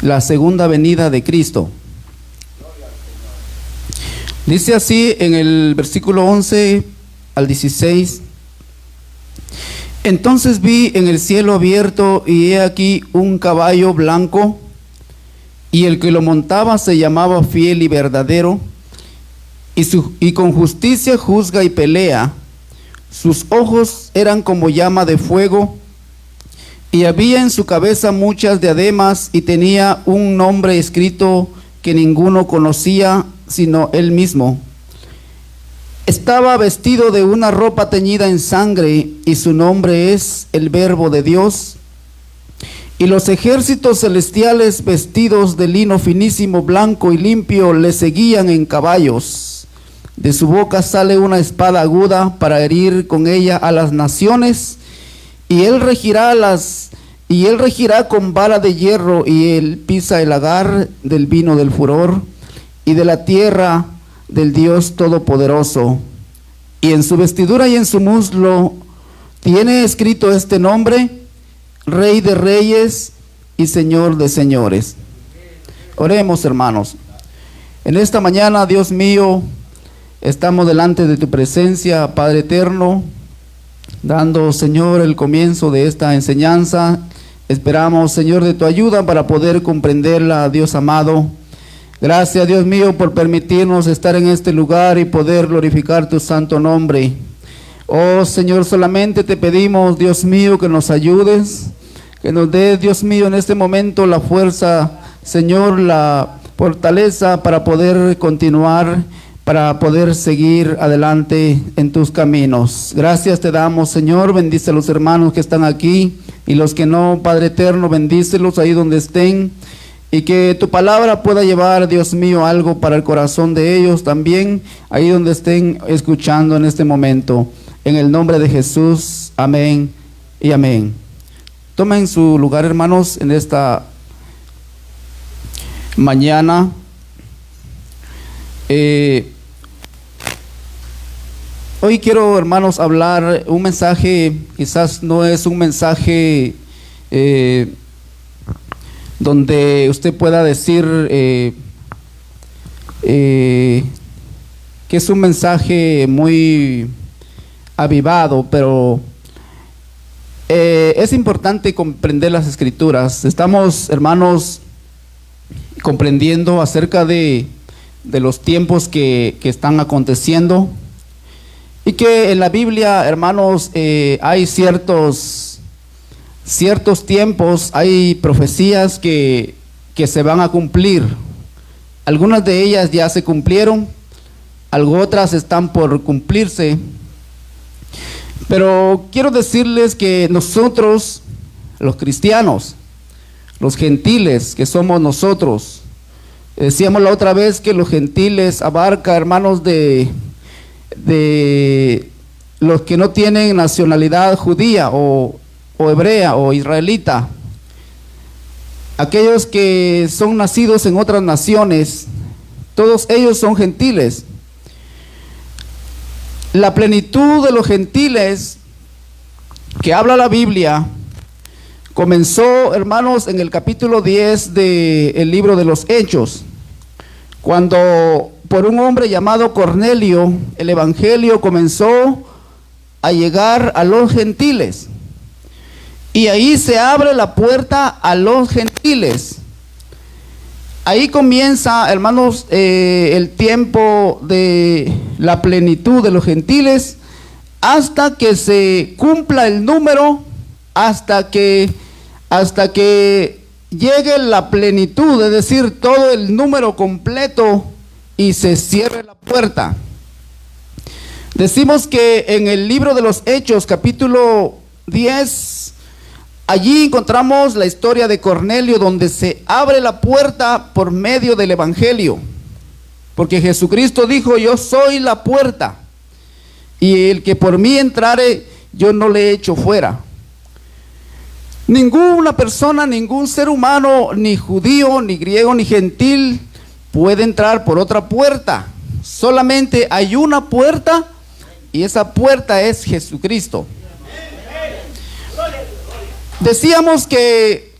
la segunda venida de Cristo. Dice así en el versículo 11 al 16: Entonces vi en el cielo abierto, y he aquí un caballo blanco, y el que lo montaba se llamaba Fiel y Verdadero, y con justicia juzga y pelea. Sus ojos eran como llama de fuego, y había en su cabeza muchas diademas, y tenía un nombre escrito que ninguno conocía sino él mismo. Estaba vestido de una ropa teñida en sangre, y su nombre es el Verbo de Dios. Y los ejércitos celestiales, vestidos de lino finísimo, blanco y limpio, le seguían en caballos. De su boca sale una espada aguda para herir con ella a las naciones, y él regirá con vara de hierro, y él pisa el lagar del vino del furor y de la tierra del Dios Todopoderoso. Y en su vestidura y en su muslo tiene escrito este nombre: Rey de Reyes y Señor de Señores. Oremos, hermanos. En esta mañana, Dios mío, estamos delante de tu presencia, Padre eterno, dando, Señor, el comienzo de esta enseñanza. Esperamos, Señor, de tu ayuda para poder comprenderla, Dios amado. Gracias, Dios mío, por permitirnos estar en este lugar y poder glorificar tu santo nombre. Oh, Señor, solamente te pedimos, Dios mío, que nos ayudes, que nos des, Dios mío, en este momento la fuerza, Señor, la fortaleza para poder continuar, para poder seguir adelante en tus caminos. Gracias te damos, Señor. Bendice a los hermanos que están aquí, y los que no, Padre eterno, bendícelos ahí donde estén, y que tu palabra pueda llevar, Dios mío, algo para el corazón de ellos también, ahí donde estén escuchando en este momento. En el nombre de Jesús, amén y amén. Tomen su lugar, hermanos, en esta mañana. Hoy quiero, hermanos, hablar un mensaje. Quizás no es un mensaje donde usted pueda decir que es un mensaje muy avivado, pero es importante comprender las Escrituras. Estamos, hermanos, comprendiendo acerca de los tiempos que están aconteciendo, y que en la Biblia, hermanos, hay ciertos tiempos, hay profecías que se van a cumplir. Algunas de ellas ya se cumplieron, otras están por cumplirse. Pero quiero decirles que nosotros, los cristianos, los gentiles que somos nosotros, decíamos la otra vez que los gentiles abarca, hermanos, de los que no tienen nacionalidad judía o hebrea o israelita, aquellos que son nacidos en otras naciones, todos ellos son gentiles. La plenitud de los gentiles que habla la Biblia comenzó, hermanos, en el capítulo 10 del libro de los Hechos, cuando por un hombre llamado Cornelio el evangelio comenzó a llegar a los gentiles, y ahí se abre la puerta a los gentiles. Ahí comienza, hermanos, el tiempo de la plenitud de los gentiles, hasta que se cumpla el número, hasta que llegue la plenitud, es decir, todo el número completo, y se cierre la puerta. Decimos que en el libro de los Hechos, capítulo 10, allí encontramos la historia de Cornelio, donde se abre la puerta por medio del evangelio, porque Jesucristo dijo: yo soy la puerta, y el que por mí entrare, yo no le echo fuera. Ninguna persona, ningún ser humano, ni judío, ni griego, ni gentil, puede entrar por otra puerta. Solamente hay una puerta, y esa puerta es Jesucristo. Decíamos que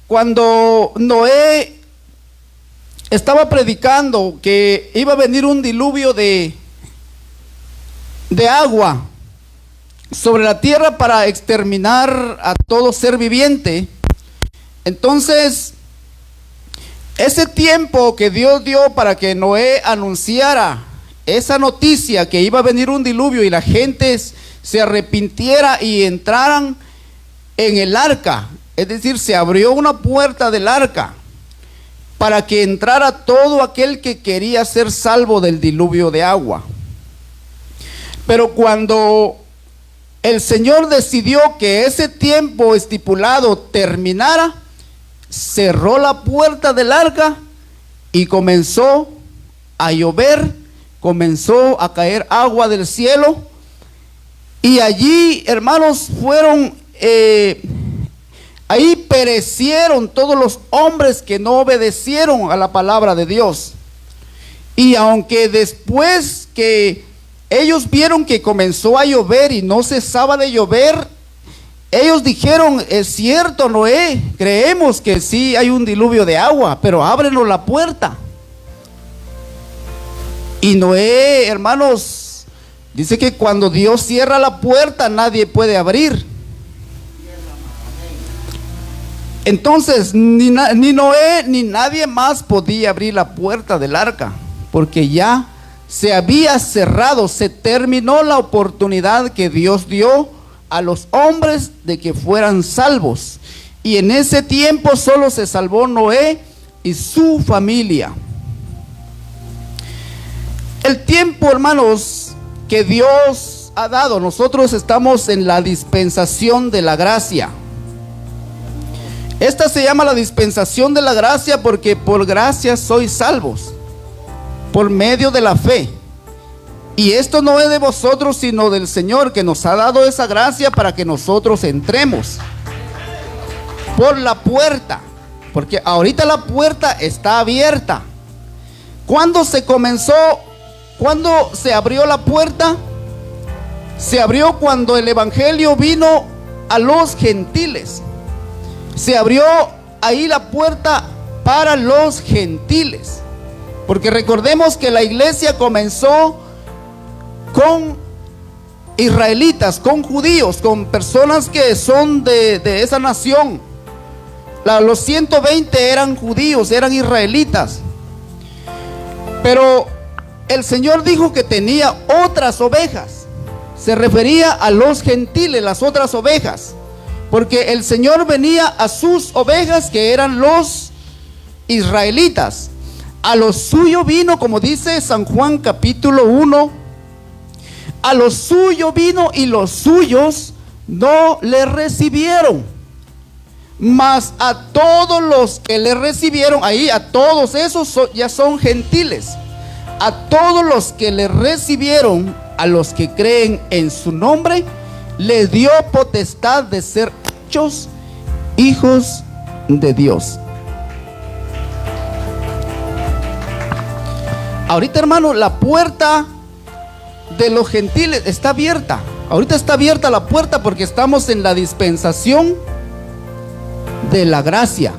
cuando Noé estaba predicando que iba a venir un diluvio de agua sobre la tierra para exterminar a todo ser viviente, entonces ese tiempo que Dios dio para que Noé anunciara esa noticia que iba a venir un diluvio y la gente se arrepintiera y entraran en el arca, es decir, se abrió una puerta del arca para que entrara todo aquel que quería ser salvo del diluvio de agua. Pero cuando el Señor decidió que ese tiempo estipulado terminara, cerró la puerta del arca y comenzó a llover, comenzó a caer agua del cielo, y allí, hermanos, ahí perecieron todos los hombres que no obedecieron a la palabra de Dios. Y aunque después que ellos vieron que comenzó a llover y no cesaba de llover, ellos dijeron: es cierto, Noé, creemos que sí hay un diluvio de agua, pero ábrenos la puerta. Y Noé, hermanos, dice que cuando Dios cierra la puerta, nadie puede abrir. Entonces, ni Noé ni nadie más podía abrir la puerta del arca, porque ya se había cerrado, se terminó la oportunidad que Dios dio a los hombres de que fueran salvos. Y en ese tiempo solo se salvó Noé y su familia. El tiempo, hermanos, que Dios ha dado, nosotros estamos en la dispensación de la gracia. Esta se llama la dispensación de la gracia porque por gracia sois salvos, por medio de la fe. Y esto no es de vosotros, sino del Señor, que nos ha dado esa gracia para que nosotros entremos por la puerta, porque ahorita la puerta está abierta. ¿Cuándo se comenzó? ¿Cuándo se abrió la puerta? Se abrió cuando el evangelio vino a los gentiles. Se abrió ahí la puerta para los gentiles, porque recordemos que la iglesia comenzó con israelitas, con judíos, con personas que son de esa nación. Los 120 eran judíos, eran israelitas. Pero el Señor dijo que tenía otras ovejas. Se refería a los gentiles, las otras ovejas, porque el Señor venía a sus ovejas, que eran los israelitas. A lo suyo vino, como dice San Juan capítulo 1, a lo suyo vino y los suyos no le recibieron. Mas a todos los que le recibieron, ahí a todos esos ya son gentiles. A todos los que le recibieron, a los que creen en su nombre, les dio potestad de ser hechos hijos de Dios. Ahorita, hermano, la puerta de los gentiles está abierta. Ahorita está abierta la puerta porque estamos en la dispensación de la gracia.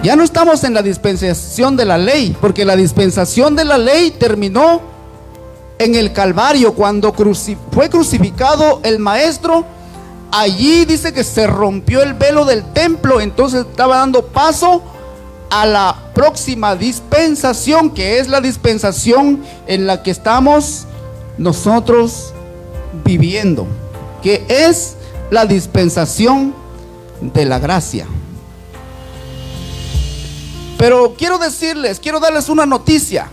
Ya no estamos en la dispensación de la ley, porque la dispensación de la ley terminó en el Calvario, cuando fue crucificado el Maestro. Allí dice que se rompió el velo del templo, entonces estaba dando paso a la próxima dispensación, que es la dispensación en la que estamos nosotros viviendo, que es la dispensación de la gracia. Pero quiero darles una noticia,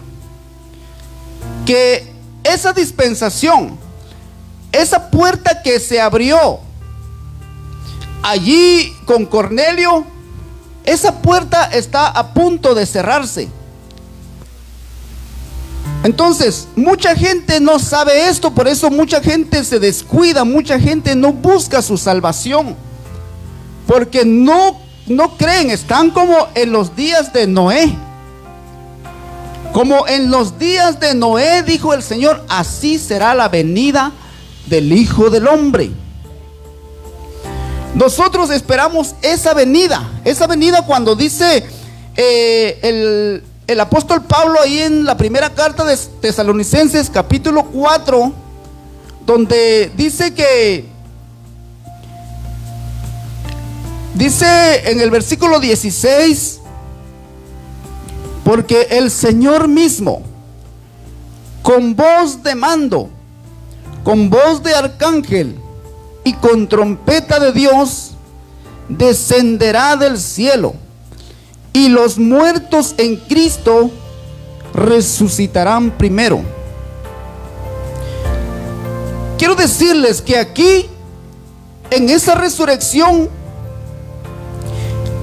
que esa dispensación, esa puerta que se abrió allí con Cornelio, esa puerta está a punto de cerrarse. Entonces, mucha gente no sabe esto, por eso mucha gente se descuida, mucha gente no busca su salvación, porque no creen. Están como en los días de Noé. Como en los días de Noé, dijo el Señor, así será la venida del Hijo del Hombre. Nosotros esperamos esa venida cuando dice el apóstol Pablo ahí en la primera carta de Tesalonicenses capítulo 4, donde dice en el versículo 16, porque el Señor mismo, con voz de mando, con voz de arcángel y con trompeta de Dios, descenderá del cielo, y los muertos en Cristo resucitarán primero. Quiero decirles que aquí, en esa resurrección,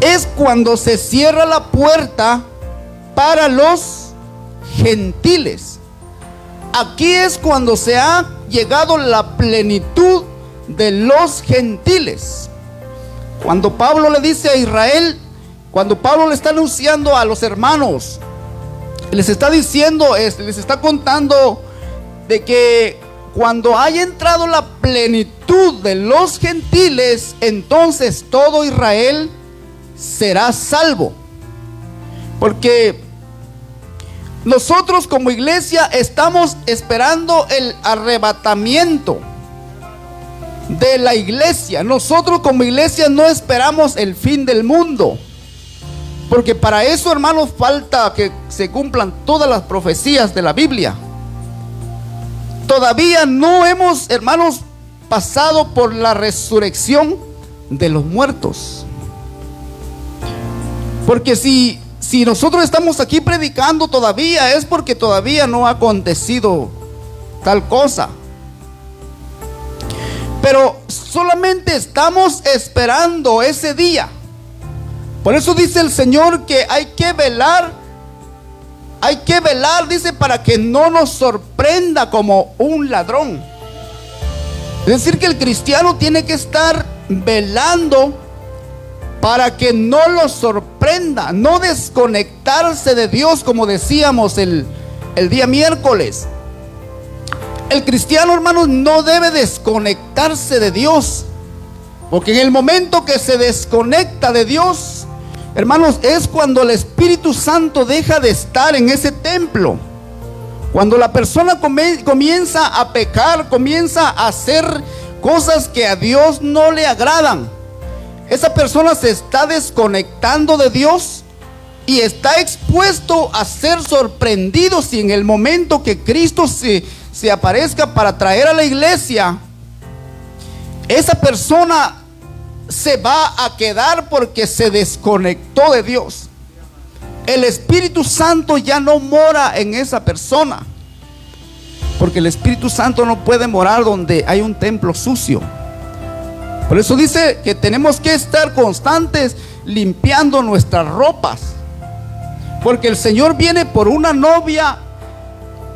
es cuando se cierra la puerta para los gentiles. Aquí es cuando se ha llegado la plenitud de los gentiles. Cuando Pablo le dice a Israel, cuando Pablo le está anunciando a los hermanos, les está diciendo, les está contando de que cuando haya entrado la plenitud de los gentiles, entonces todo Israel será salvo. Porque nosotros como iglesia estamos esperando el arrebatamiento de la iglesia. Nosotros como iglesia no esperamos el fin del mundo, porque para eso, hermanos, falta que se cumplan todas las profecías de la Biblia. Todavía no hemos, hermanos, pasado por la resurrección de los muertos. Porque si nosotros estamos aquí predicando todavía, es porque todavía no ha acontecido tal cosa. Pero solamente estamos esperando ese día. Por eso dice el Señor que hay que velar, dice, para que no nos sorprenda como un ladrón. Es decir, que el cristiano tiene que estar velando para que no lo sorprenda, no desconectarse de Dios, como decíamos el día miércoles. El cristiano, hermanos, no debe desconectarse de Dios, porque en el momento que se desconecta de Dios, hermanos, es cuando el Espíritu Santo deja de estar en ese templo. Cuando la persona comienza a pecar, comienza a hacer cosas que a Dios no le agradan, esa persona se está desconectando de Dios y está expuesto a ser sorprendido si en el momento que Cristo se aparezca para traer a la iglesia, esa persona se va a quedar porque se desconectó de Dios. El Espíritu Santo ya no mora en esa persona, porque el Espíritu Santo no puede morar donde hay un templo sucio. Por eso dice que tenemos que estar constantes limpiando nuestras ropas, porque el Señor viene por una novia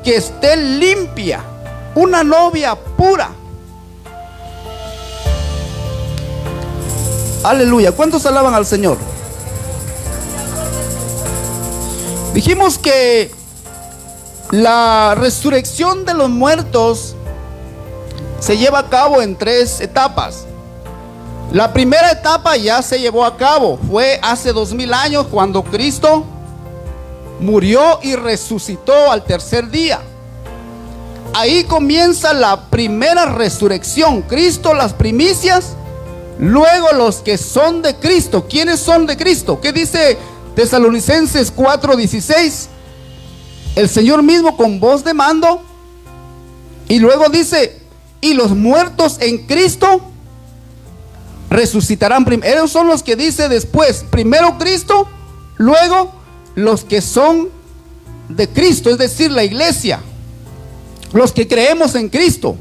que esté limpia, una novia pura. Aleluya. ¿Cuántos alaban al Señor? Dijimos que la resurrección de los muertos se lleva a cabo en 3 etapas. La primera etapa ya se llevó a cabo, fue hace 2000 años cuando Cristo murió y resucitó al tercer día. Ahí comienza la primera resurrección. Cristo las primicias, luego los que son de Cristo. ¿Quiénes son de Cristo? ¿Qué dice Tesalonicenses 4:16? El Señor mismo con voz de mando. Y luego dice, y los muertos en Cristo resucitarán primero. Esos son los que dice después, primero Cristo, luego los que son de Cristo, es decir, la iglesia, los que creemos en Cristo.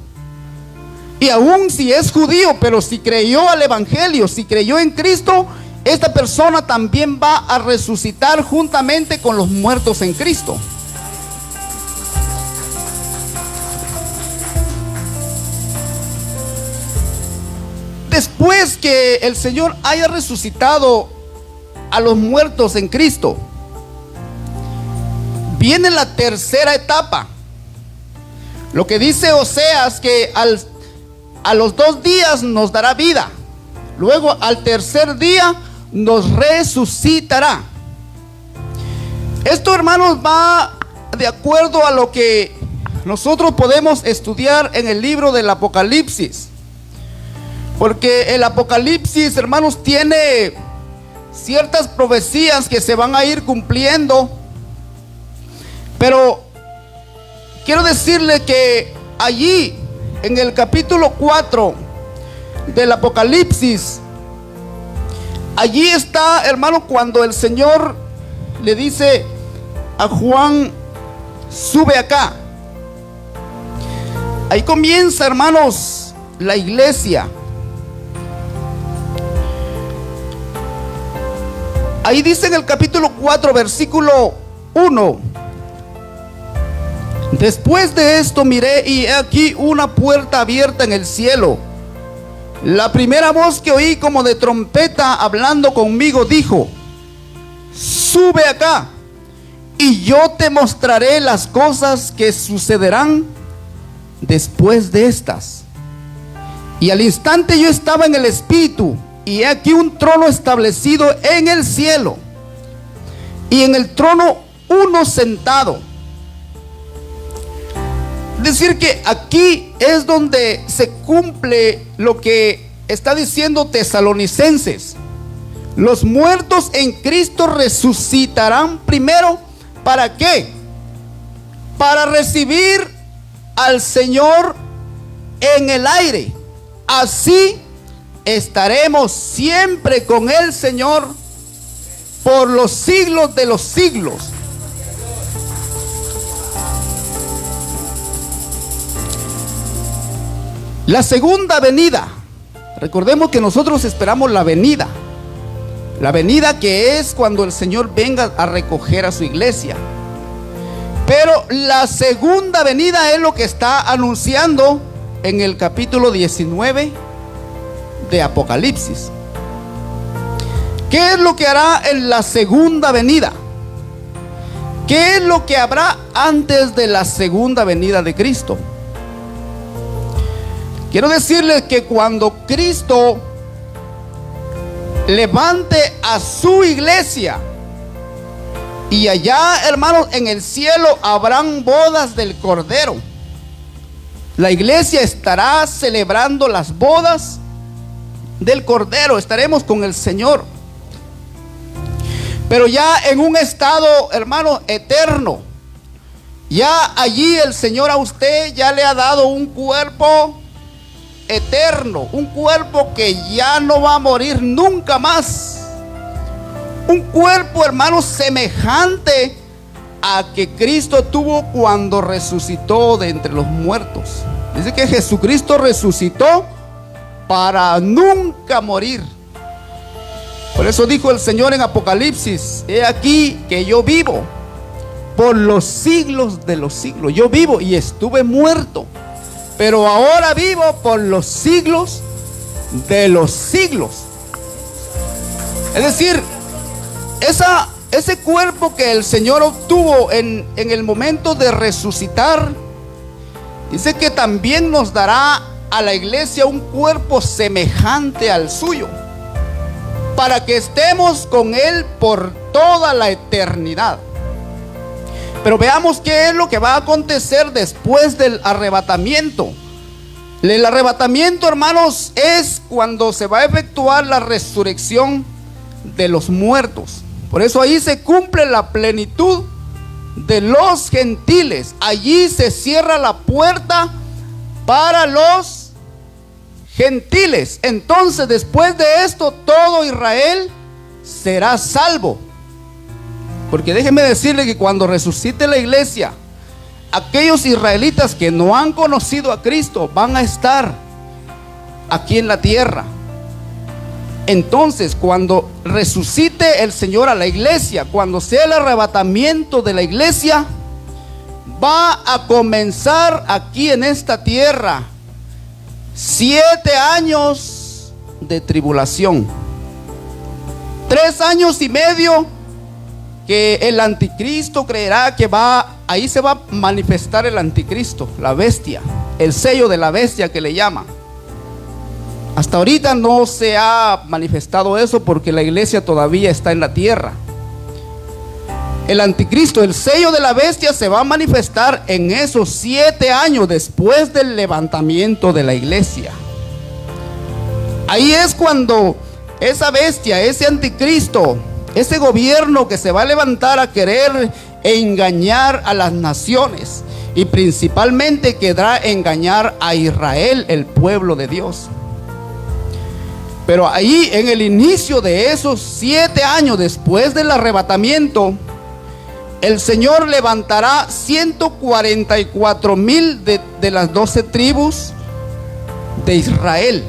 Y aún si es judío, pero si creyó al evangelio, si creyó en Cristo, esta persona también va a resucitar juntamente con los muertos en Cristo. Después que el Señor haya resucitado a los muertos en Cristo, viene la tercera etapa. Lo que dice Oseas, que a los 2 días nos dará vida. Luego al tercer día nos resucitará. Esto, hermanos, va de acuerdo a lo que nosotros podemos estudiar en el libro del Apocalipsis. Porque el Apocalipsis, hermanos, tiene ciertas profecías que se van a ir cumpliendo. Pero quiero decirle que allí, en el capítulo 4 del Apocalipsis, allí está, hermano, cuando el Señor le dice a Juan: sube acá. Ahí comienza, hermanos, la iglesia. Ahí dice en el capítulo 4, versículo 1: después de esto miré, y he aquí una puerta abierta en el cielo. La primera voz que oí, como de trompeta hablando conmigo, dijo: sube acá, y yo te mostraré las cosas que sucederán después de estas. Y al instante yo estaba en el Espíritu, y he aquí un trono establecido en el cielo, y en el trono uno sentado. Es decir, que aquí es donde se cumple lo que está diciendo Tesalonicenses. Los muertos en Cristo resucitarán primero. ¿Para qué? Para recibir al Señor en el aire. Así estaremos siempre con el Señor por los siglos de los siglos. La segunda venida. Recordemos que nosotros esperamos la venida. La venida que es cuando el Señor venga a recoger a su iglesia. Pero la segunda venida es lo que está anunciando en el capítulo 19 de Apocalipsis. ¿Qué es lo que hará en la segunda venida? ¿Qué es lo que habrá antes de la segunda venida de Cristo? Quiero decirles que cuando Cristo levante a su iglesia, y allá, hermanos, en el cielo habrán bodas del Cordero. La iglesia estará celebrando las bodas del Cordero. Estaremos con el Señor, pero ya en un estado, hermano, eterno. Ya allí el Señor a usted ya le ha dado un cuerpo eterno, un cuerpo que ya no va a morir nunca más. Un cuerpo, hermano, semejante a que Cristo tuvo cuando resucitó de entre los muertos. Dice que Jesucristo resucitó para nunca morir. Por eso dijo el Señor en Apocalipsis: he aquí que yo vivo por los siglos de los siglos. Yo vivo y estuve muerto, pero ahora vivo por los siglos de los siglos. Es decir, ese cuerpo que el Señor obtuvo en el momento de resucitar, dice que también nos dará a la iglesia un cuerpo semejante al suyo, para que estemos con Él por toda la eternidad. Pero veamos qué es lo que va a acontecer después del arrebatamiento. El arrebatamiento, hermanos, es cuando se va a efectuar la resurrección de los muertos. Por eso ahí se cumple la plenitud de los gentiles. Allí se cierra la puerta para los gentiles. Entonces, después de esto, todo Israel será salvo. Porque déjeme decirle que cuando resucite la iglesia, aquellos israelitas que no han conocido a Cristo van a estar aquí en la tierra. Entonces, cuando resucite el Señor a la iglesia, cuando sea el arrebatamiento de la iglesia, va a comenzar aquí en esta tierra 7 años de tribulación. 3 años y medio que el anticristo creerá que ahí se va a manifestar el anticristo, la bestia, el sello de la bestia que le llaman. Hasta ahorita no se ha manifestado eso porque la iglesia todavía está en la tierra. El anticristo, el sello de la bestia, se va a manifestar en esos 7 años después del levantamiento de la iglesia. Ahí es cuando esa bestia, ese anticristo, ese gobierno que se va a levantar a querer engañar a las naciones, y principalmente querrá engañar a Israel, el pueblo de Dios. Pero ahí en el inicio de esos 7 años después del arrebatamiento, el Señor levantará 144,000 de las 12 tribus de Israel.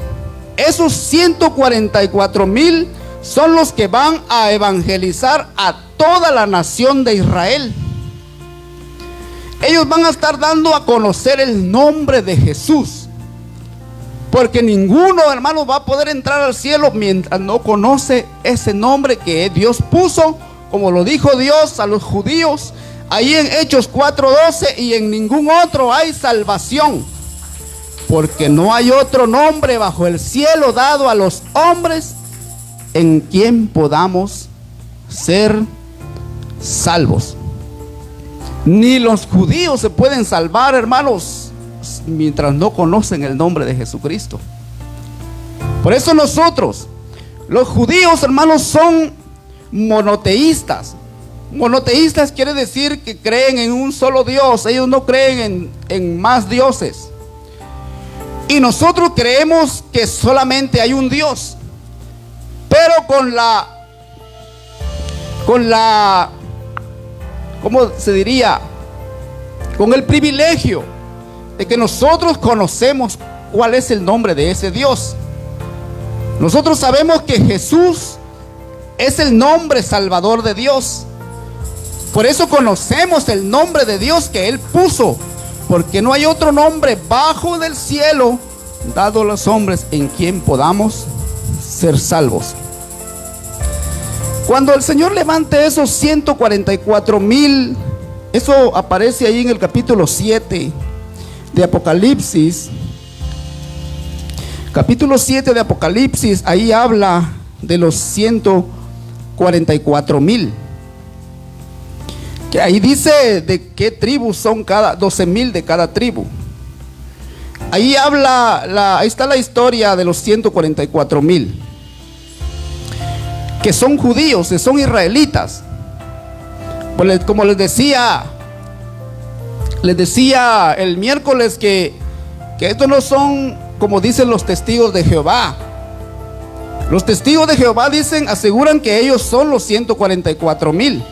Esos 144,000 son los que van a evangelizar a toda la nación de Israel. Ellos van a estar dando a conocer el nombre de Jesús, porque ninguno, hermanos, va a poder entrar al cielo mientras no conoce ese nombre que Dios puso, como lo dijo Dios a los judíos ahí en Hechos 4:12: y en ningún otro hay salvación, porque no hay otro nombre bajo el cielo dado a los hombres en quien podamos ser salvos. Ni los judíos se pueden salvar, hermanos, mientras no conocen el nombre de Jesucristo. Por eso nosotros, los judíos, hermanos, son monoteístas. Monoteístas quiere decir que creen en un solo Dios. Ellos no creen en más dioses. Y nosotros creemos que solamente hay un Dios, pero con la ¿cómo se diría? Con el privilegio de que nosotros conocemos cuál es el nombre de ese Dios. Nosotros sabemos que Jesús es el nombre salvador de Dios. Por eso conocemos el nombre de Dios que Él puso, porque no hay otro nombre bajo del cielo dado a los hombres en quien podamos ser salvos. Cuando el Señor levante esos 144,000, eso aparece ahí en el capítulo 7 de Apocalipsis. Capítulo 7 de Apocalipsis, ahí habla de los 144,000. Que ahí dice de qué tribus son 12,000 de cada tribu. Ahí ahí está la historia de los 144,000. Que son judíos, que son israelitas. Pues como les decía el miércoles, que estos no son como dicen los testigos de Jehová. Los testigos de Jehová aseguran que ellos son los 144,000.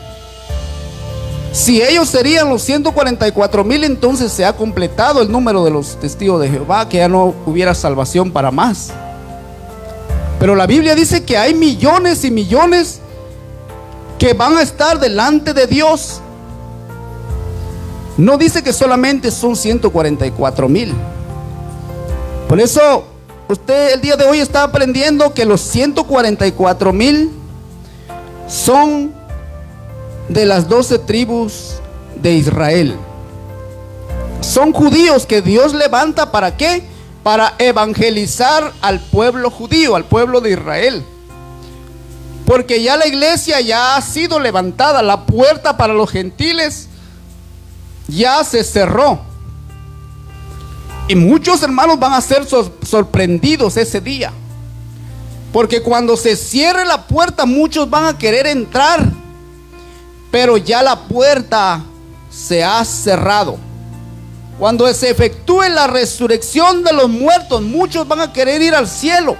Si ellos serían los 144,000, entonces se ha completado el número de los testigos de Jehová, que ya no hubiera salvación para más. Pero la Biblia dice que hay millones y millones que van a estar delante de Dios. No dice que solamente son 144,000. Por eso usted el día de hoy está aprendiendo que los 144,000 son de las 12 tribus de Israel. Son judíos que Dios levanta, ¿para qué? Para evangelizar al pueblo judío, al pueblo de Israel. Porque ya la iglesia ya ha sido levantada, la puerta para los gentiles ya se cerró. Y muchos hermanos van a ser sorprendidos ese día, porque cuando se cierre la puerta, muchos van a querer entrar, pero ya la puerta se ha cerrado. Cuando se efectúe la resurrección de los muertos, muchos van a querer ir al cielo.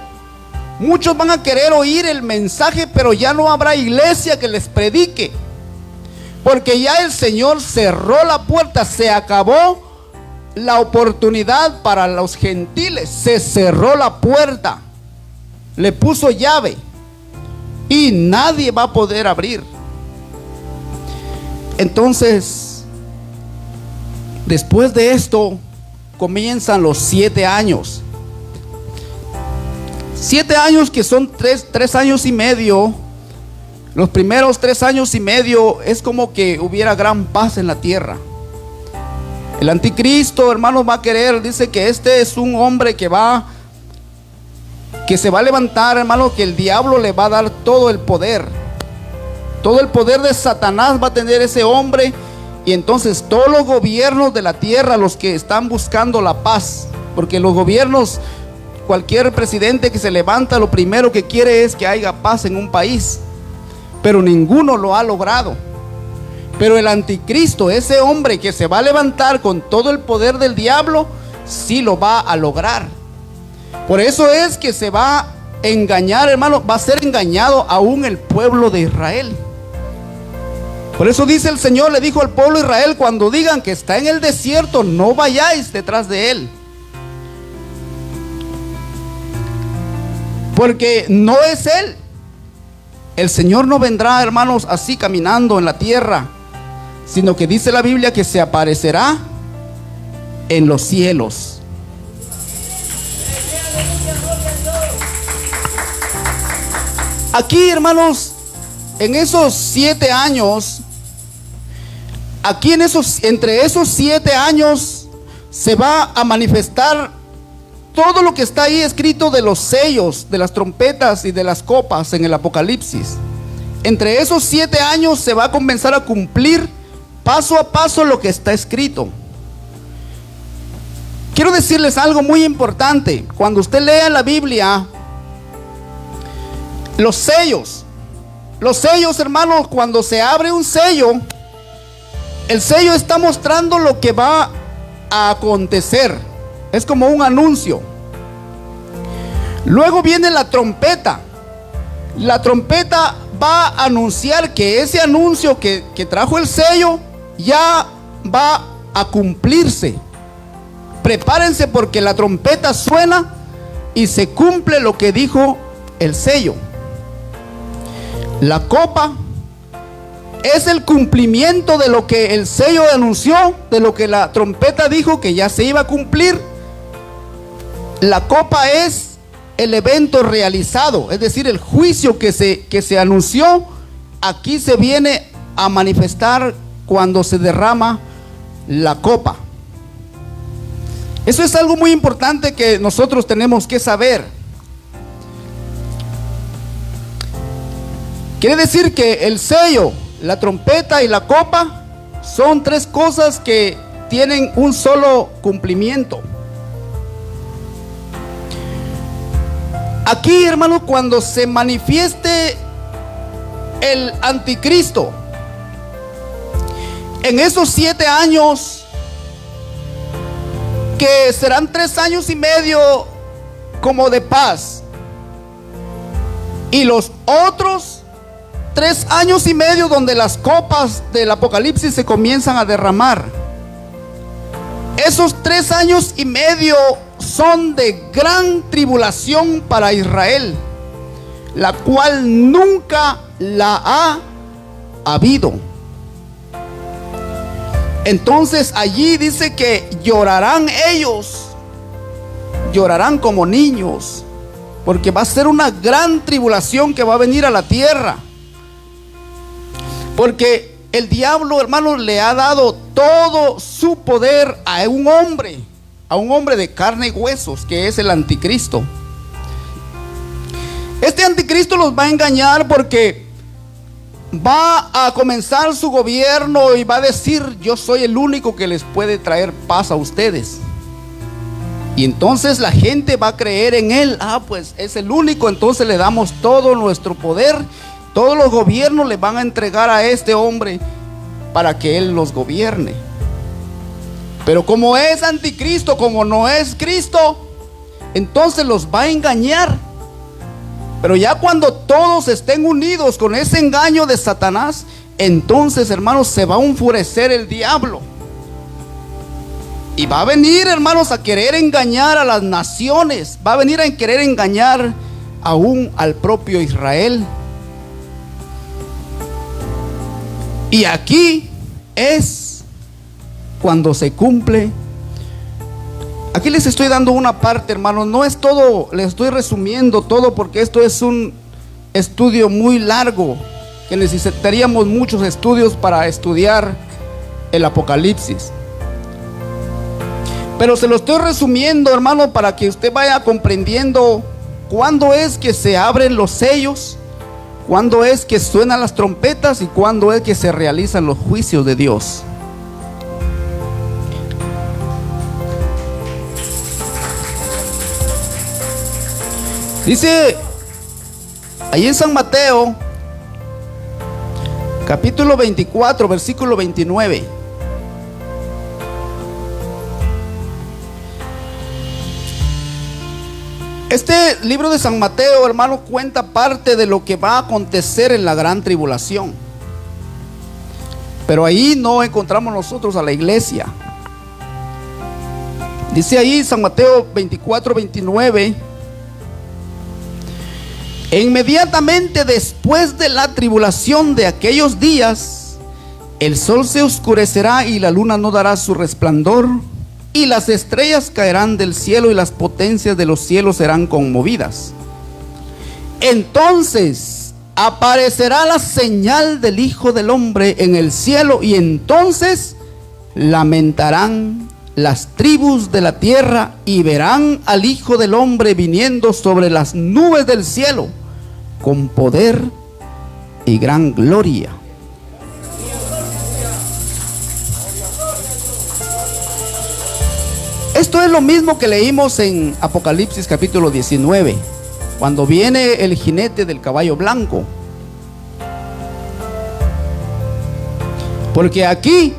Muchos van a querer oír el mensaje, pero ya no habrá iglesia que les predique, porque ya el Señor cerró la puerta. Se acabó la oportunidad para los gentiles. Se cerró la puerta, le puso llave y nadie va a poder abrir. Entonces, después de esto comienzan los 7 años. 7 años que son 3 años y medio. Los primeros 3 años y medio es como que hubiera gran paz en la tierra. El anticristo, hermanos, va a querer, dice que este es un hombre que va que se va a levantar, hermano, que el diablo le va a dar todo el poder. Todo el poder de Satanás va a tener ese hombre. Y entonces todos los gobiernos de la tierra, los que están buscando la paz, porque los gobiernos, cualquier presidente que se levanta, lo primero que quiere es que haya paz en un país, pero ninguno lo ha logrado. Pero el anticristo, ese hombre que se va a levantar con todo el poder del diablo, sí lo va a lograr. Por eso es que se va a engañar, hermano, va a ser engañado aún el pueblo de Israel. Por eso dice el Señor, le dijo al pueblo de Israel: cuando digan que está en el desierto, no vayáis detrás de él, porque no es él. El Señor no vendrá, hermanos, así caminando en la tierra, sino que dice la Biblia que se aparecerá en los cielos. Aquí, hermanos, en esos 7 años, aquí entre esos 7 años se va a manifestar todo lo que está ahí escrito de los sellos, de las trompetas y de las copas en el Apocalipsis. Entre esos 7 años se va a comenzar a cumplir paso a paso lo que está escrito. Quiero decirles algo muy importante. Cuando usted lea la Biblia, los sellos, hermanos, cuando se abre un sello, el sello está mostrando lo que va a acontecer. Es como un anuncio. Luego viene la trompeta. La trompeta va a anunciar que ese anuncio que trajo el sello ya va a cumplirse. Prepárense, porque la trompeta suena y se cumple lo que dijo el sello. La copa es el cumplimiento de lo que el sello anunció, de lo que la trompeta dijo que ya se iba a cumplir. La copa es el evento realizado, es decir, el juicio que se anunció, aquí se viene a manifestar cuando se derrama la copa. Eso es algo muy importante que nosotros tenemos que saber. Quiere decir que el sello, la trompeta y la copa son 3 cosas que tienen un solo cumplimiento. Aquí, hermano, cuando se manifieste el anticristo, en esos 7 años, que serán 3 años y medio como de paz, y los otros 3 años y medio donde las copas del Apocalipsis se comienzan a derramar. Esos 3 años y medio son de gran tribulación para Israel, la cual nunca la ha habido. Entonces allí dice que llorarán ellos, llorarán como niños, porque va a ser una gran tribulación que va a venir a la tierra. Porque el diablo, hermanos, le ha dado todo su poder a un hombre de carne y huesos, que es el anticristo. Este anticristo los va a engañar porque va a comenzar su gobierno y va a decir: yo soy el único que les puede traer paz a ustedes. Y entonces la gente va a creer en él. Pues es el único, entonces le damos todo nuestro poder. Todos los gobiernos le van a entregar a este hombre para que él los gobierne. Pero como es anticristo, como no es Cristo, entonces los va a engañar. Pero ya cuando todos estén unidos con ese engaño de Satanás, entonces, hermanos, se va a enfurecer el diablo. Y va a venir, hermanos, a querer engañar a las naciones. Va a venir a querer engañar aún al propio Israel. Y aquí es cuando se cumple. Aquí les estoy dando una parte, hermanos. No es todo, les estoy resumiendo todo, porque esto es un estudio muy largo, que necesitaríamos muchos estudios para estudiar el Apocalipsis. Pero se lo estoy resumiendo, hermano, para que usted vaya comprendiendo cuándo es que se abren los sellos, cuándo es que suenan las trompetas y cuándo es que se realizan los juicios de Dios. Dice ahí en San Mateo, capítulo 24, versículo 29. Este libro de San Mateo, hermano, cuenta parte de lo que va a acontecer en la gran tribulación. Pero ahí no encontramos nosotros a la iglesia. Dice ahí San Mateo 24, 29. Inmediatamente después de la tribulación de aquellos días, el sol se oscurecerá y la luna no dará su resplandor, y las estrellas caerán del cielo y las potencias de los cielos serán conmovidas. Entonces aparecerá la señal del Hijo del Hombre en el cielo, y entonces lamentarán las tribus de la tierra y verán al Hijo del Hombre viniendo sobre las nubes del cielo con poder y gran gloria. Esto es lo mismo que leímos en Apocalipsis capítulo 19, cuando viene el jinete del caballo blanco. Porque aquí,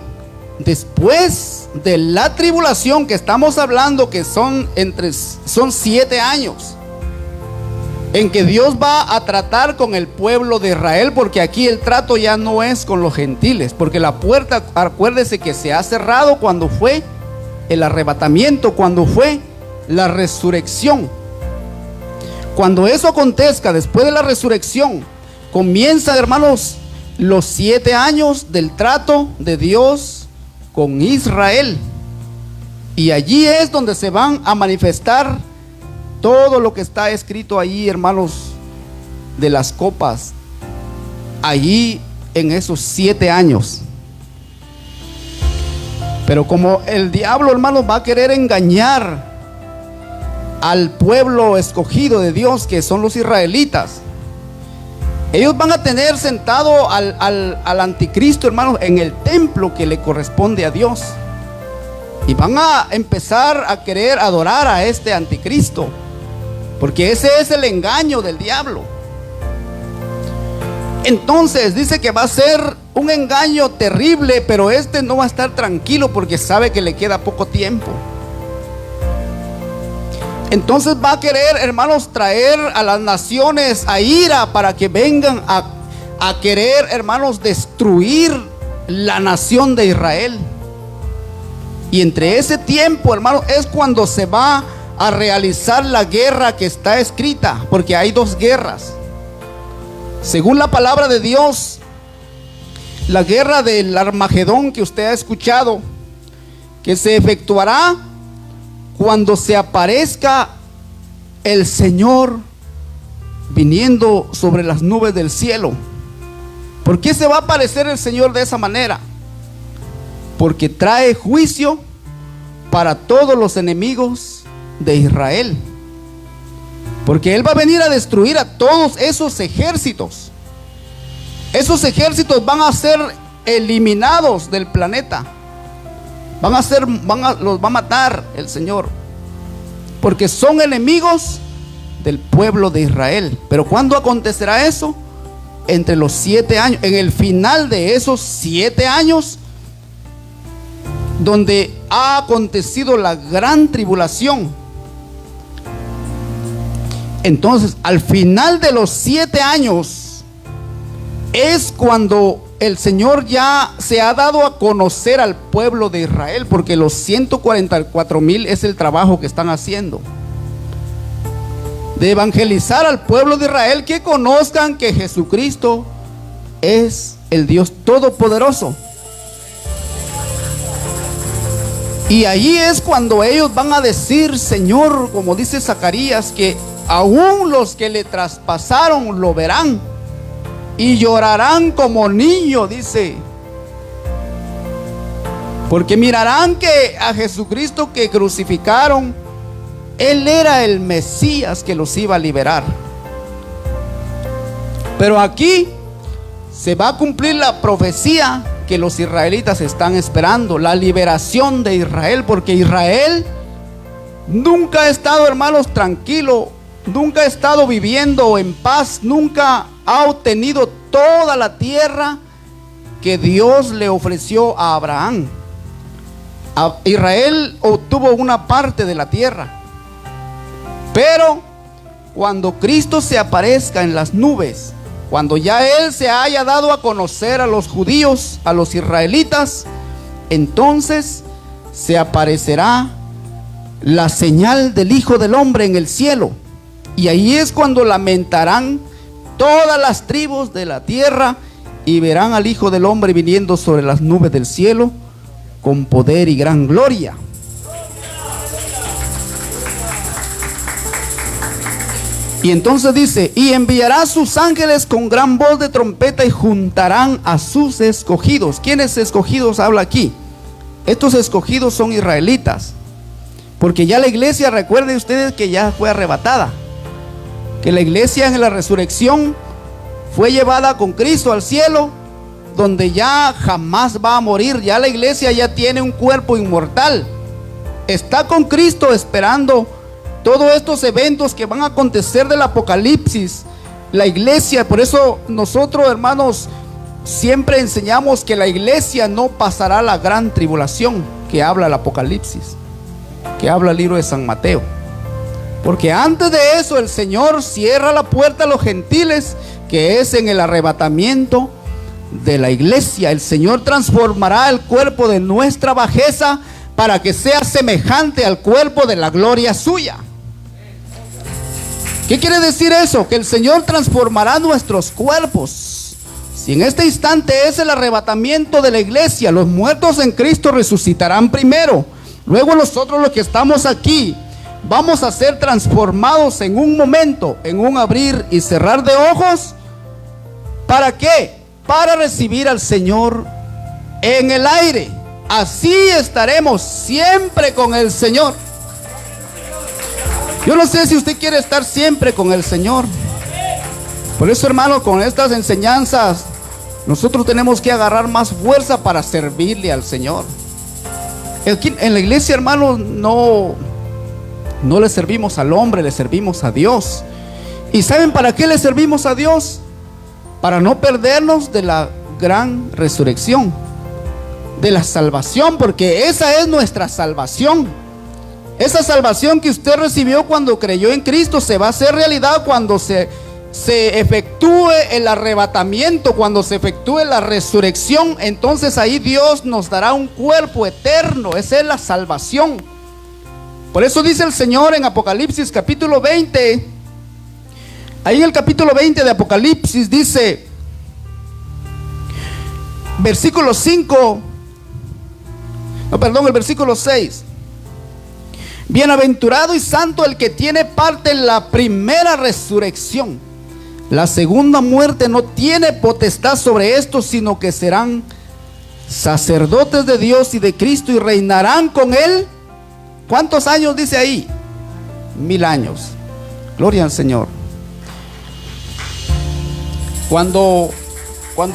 después de la tribulación que estamos hablando, que son 7 años, en que Dios va a tratar con el pueblo de Israel, porque aquí el trato ya no es con los gentiles, porque la puerta, acuérdese que se ha cerrado cuando fue el arrebatamiento, cuando fue la resurrección. Cuando eso acontezca después de la resurrección, comienza, hermanos, los 7 años del trato de Dios con Israel. Y allí es donde se van a manifestar todo lo que está escrito allí, hermanos, de las copas, allí en esos 7 años. Pero como el diablo, hermanos, va a querer engañar al pueblo escogido de Dios, que son los israelitas, ellos van a tener sentado al anticristo, hermanos, en el templo que le corresponde a Dios, y van a empezar a querer adorar a este anticristo, porque ese es el engaño del diablo. Entonces dice que va a ser un engaño terrible, pero este no va a estar tranquilo porque sabe que le queda poco tiempo. Entonces va a querer, hermanos, traer a las naciones a ira para que vengan a querer, hermanos, destruir la nación de Israel. Y entre ese tiempo, hermanos, es cuando se va a realizar la guerra que está escrita, porque hay 2 guerras. Según la palabra de Dios, la guerra del Armagedón que usted ha escuchado, que se efectuará cuando se aparezca el Señor viniendo sobre las nubes del cielo. ¿Por qué se va a aparecer el Señor de esa manera? Porque trae juicio para todos los enemigos de Israel. Porque Él va a venir a destruir a todos esos ejércitos. Esos ejércitos van a ser eliminados del planeta. Los va a matar el Señor, porque son enemigos del pueblo de Israel. Pero ¿cuándo acontecerá eso? Entre los 7 años, en el final de esos 7 años, donde ha acontecido la gran tribulación. Entonces, al final de los 7 años es cuando el Señor ya se ha dado a conocer al pueblo de Israel, porque los 144,000 es el trabajo que están haciendo, de evangelizar al pueblo de Israel, que conozcan que Jesucristo es el Dios Todopoderoso. Y allí es cuando ellos van a decir: Señor, como dice Zacarías, que aún los que le traspasaron lo verán y llorarán como niños, dice, porque mirarán que a Jesucristo que crucificaron Él era el Mesías que los iba a liberar. Pero aquí se va a cumplir la profecía que los israelitas están esperando, la liberación de Israel, porque Israel nunca ha estado, hermanos, tranquilo, nunca ha estado viviendo en paz, nunca ha obtenido toda la tierra que Dios le ofreció a Abraham. Israel obtuvo una parte de la tierra, pero cuando Cristo se aparezca en las nubes, cuando ya Él se haya dado a conocer a los judíos, a los israelitas, entonces se aparecerá la señal del Hijo del Hombre en el cielo. Y ahí es cuando lamentarán todas las tribus de la tierra y verán al Hijo del Hombre viniendo sobre las nubes del cielo con poder y gran gloria. Y entonces dice: y enviará sus ángeles con gran voz de trompeta y juntarán a sus escogidos. ¿Quiénes escogidos habla aquí? Estos escogidos son israelitas, porque ya la iglesia, recuerden ustedes que ya fue arrebatada, que la iglesia en la resurrección fue llevada con Cristo al cielo, donde ya jamás va a morir. Ya la iglesia ya tiene un cuerpo inmortal, está con Cristo esperando todos estos eventos que van a acontecer del Apocalipsis. La iglesia, por eso nosotros, hermanos, siempre enseñamos que la iglesia no pasará la gran tribulación que habla el Apocalipsis, que habla el libro de San Mateo, porque antes de eso el Señor cierra la puerta a los gentiles, que es en el arrebatamiento de la iglesia. El Señor transformará el cuerpo de nuestra bajeza para que sea semejante al cuerpo de la gloria suya. ¿Qué quiere decir eso? Que el Señor transformará nuestros cuerpos. Si en este instante es el arrebatamiento de la iglesia, los muertos en Cristo resucitarán primero. Luego nosotros, los que estamos aquí, vamos a ser transformados en un momento, en un abrir y cerrar de ojos. ¿Para qué? Para recibir al Señor en el aire. Así estaremos siempre con el Señor. Yo no sé si usted quiere estar siempre con el Señor. Por eso, hermano, con estas enseñanzas nosotros tenemos que agarrar más fuerza para servirle al Señor. Aquí en la iglesia, hermano, no le servimos al hombre, le servimos a Dios. ¿Y saben para qué le servimos a Dios? Para no perdernos de la gran resurrección, de la salvación, porque esa es nuestra salvación. Esa salvación que usted recibió cuando creyó en Cristo se va a hacer realidad cuando se efectúe el arrebatamiento, cuando se efectúe la resurrección. Entonces ahí Dios nos dará un cuerpo eterno. Esa es la salvación. Por eso dice el Señor en Apocalipsis capítulo 20. Ahí en el capítulo 20 de Apocalipsis dice, versículo 5, el versículo 6. Bienaventurado y santo el que tiene parte en la primera resurrección. La segunda muerte no tiene potestad sobre estos, sino que serán sacerdotes de Dios y de Cristo y reinarán con Él. ¿Cuántos años dice ahí? 1000 años. Gloria al Señor. Cuando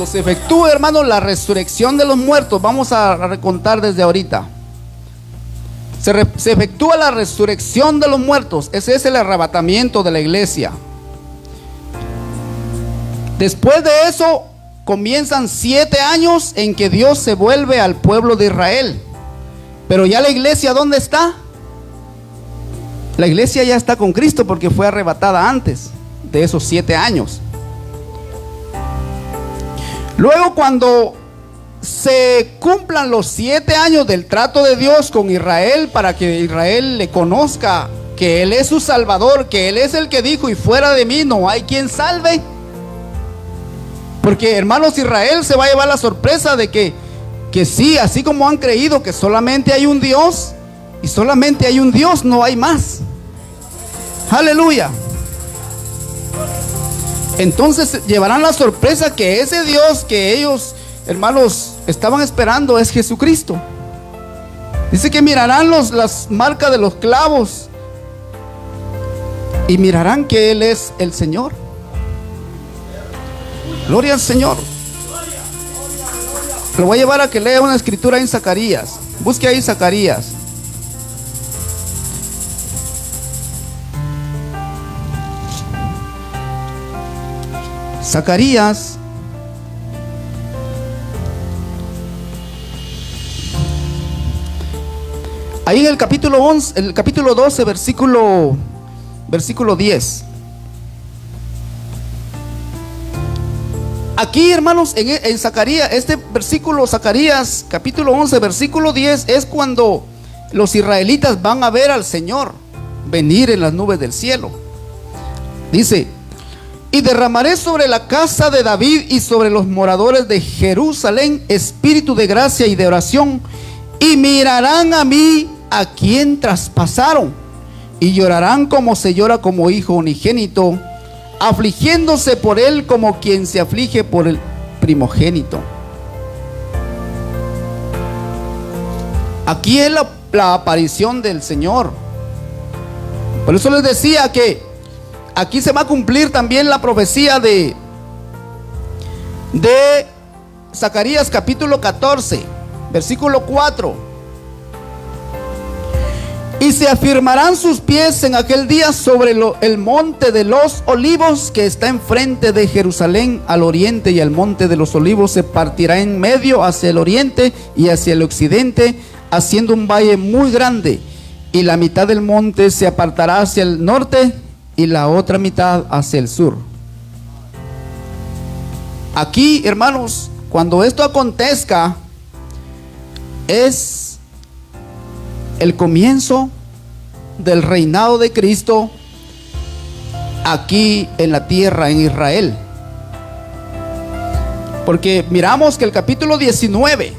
se efectúe, hermano, la resurrección de los muertos, vamos a recontar desde ahorita. Se efectúa la resurrección de los muertos. Ese es el arrebatamiento de la iglesia. Después de eso comienzan 7 años en que Dios se vuelve al pueblo de Israel. Pero ya la iglesia, ¿dónde está? La iglesia ya está con Cristo porque fue arrebatada antes de esos 7 años. Luego, cuando se cumplan los 7 años del trato de Dios con Israel, para que Israel le conozca que Él es su Salvador, que Él es el que dijo: y fuera de mí no hay quien salve. Porque, hermanos, Israel se va a llevar la sorpresa de que sí, así como han creído que solamente hay un Dios, y solamente hay un Dios, no hay más. Aleluya. Entonces llevarán la sorpresa que ese Dios que ellos, hermanos, estaban esperando es Jesucristo. Dice que mirarán las marcas de los clavos y mirarán que Él es el Señor. Gloria al Señor. Lo voy a llevar a que lea una escritura en Zacarías. Busque ahí Zacarías. Zacarías ahí en el capítulo 11, el capítulo 12, versículo 10. Aquí, hermanos, en Zacarías, este versículo, Zacarías, capítulo 11, versículo 10, es cuando los israelitas van a ver al Señor venir en las nubes del cielo. Dice: y derramaré sobre la casa de David y sobre los moradores de Jerusalén espíritu de gracia y de oración, y mirarán a mí, a quien traspasaron, y llorarán como se llora como hijo unigénito, afligiéndose por él como quien se aflige por el primogénito. Aquí es la aparición del Señor. Por eso les decía que aquí se va a cumplir también la profecía de Zacarías capítulo 14, versículo 4. Y se afirmarán sus pies en aquel día sobre el monte de los olivos que está enfrente de Jerusalén al oriente, y el monte de los olivos se partirá en medio hacia el oriente y hacia el occidente, haciendo un valle muy grande, y la mitad del monte se apartará hacia el norte y la otra mitad hacia el sur. Aquí, hermanos, cuando esto acontezca, es el comienzo del reinado de Cristo aquí en la tierra, en Israel. Porque miramos que el capítulo 19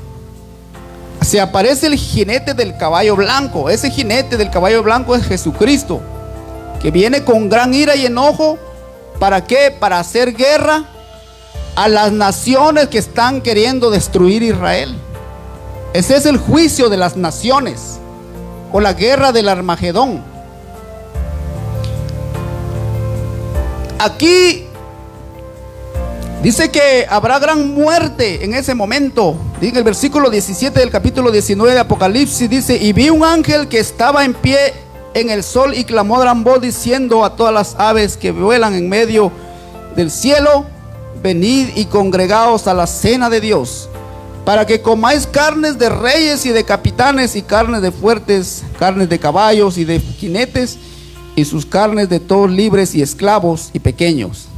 se aparece el jinete del caballo blanco. Ese jinete del caballo blanco es Jesucristo, que viene con gran ira y enojo. ¿Para qué? Para hacer guerra a las naciones que están queriendo destruir Israel. Ese es el juicio de las naciones, o la guerra del Armagedón. Aquí dice que habrá gran muerte en ese momento. En el versículo 17 del capítulo 19 de Apocalipsis dice: y vi un ángel que estaba en pie en el sol y clamó a gran voz diciendo a todas las aves que vuelan en medio del cielo: venid y congregaos a la cena de Dios, para que comáis carnes de reyes y de capitanes, y carnes de fuertes, carnes de caballos y de jinetes, y sus carnes de todos libres y esclavos y pequeños.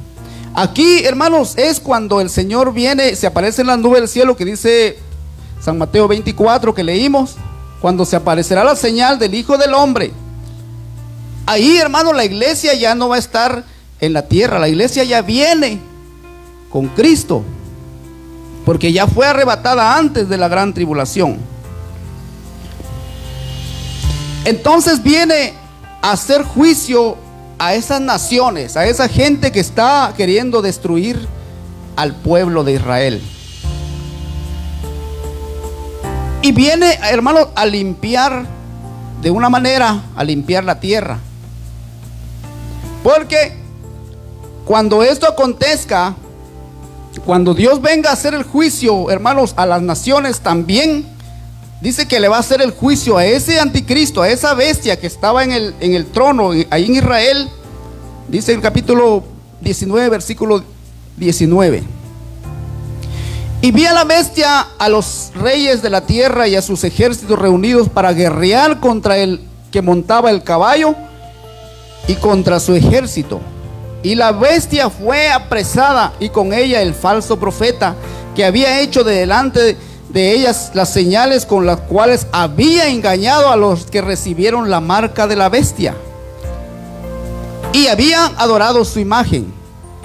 Aquí, hermanos, es cuando el Señor viene, se aparece en las nubes del cielo, que dice San Mateo 24 que leímos, cuando se aparecerá la señal del Hijo del Hombre. Ahí, hermanos, la iglesia ya no va a estar en la tierra, la iglesia ya viene con Cristo, porque ya fue arrebatada antes de la gran tribulación. Entonces viene a hacer juicio a esas naciones, a esa gente que está queriendo destruir al pueblo de Israel. Y viene, hermanos, a limpiar de una manera, a limpiar la tierra. Porque cuando esto acontezca, cuando Dios venga a hacer el juicio, hermanos, a las naciones, también dice que le va a hacer el juicio a ese anticristo, a esa bestia que estaba en el trono, ahí en Israel. Dice el capítulo 19, versículo 19: y vi a la bestia, a los reyes de la tierra y a sus ejércitos reunidos para guerrear contra el que montaba el caballo y contra su ejército. Y la bestia fue apresada, y con ella el falso profeta, que había hecho de delante de ellas las señales con las cuales había engañado a los que recibieron la marca de la bestia y habían adorado su imagen.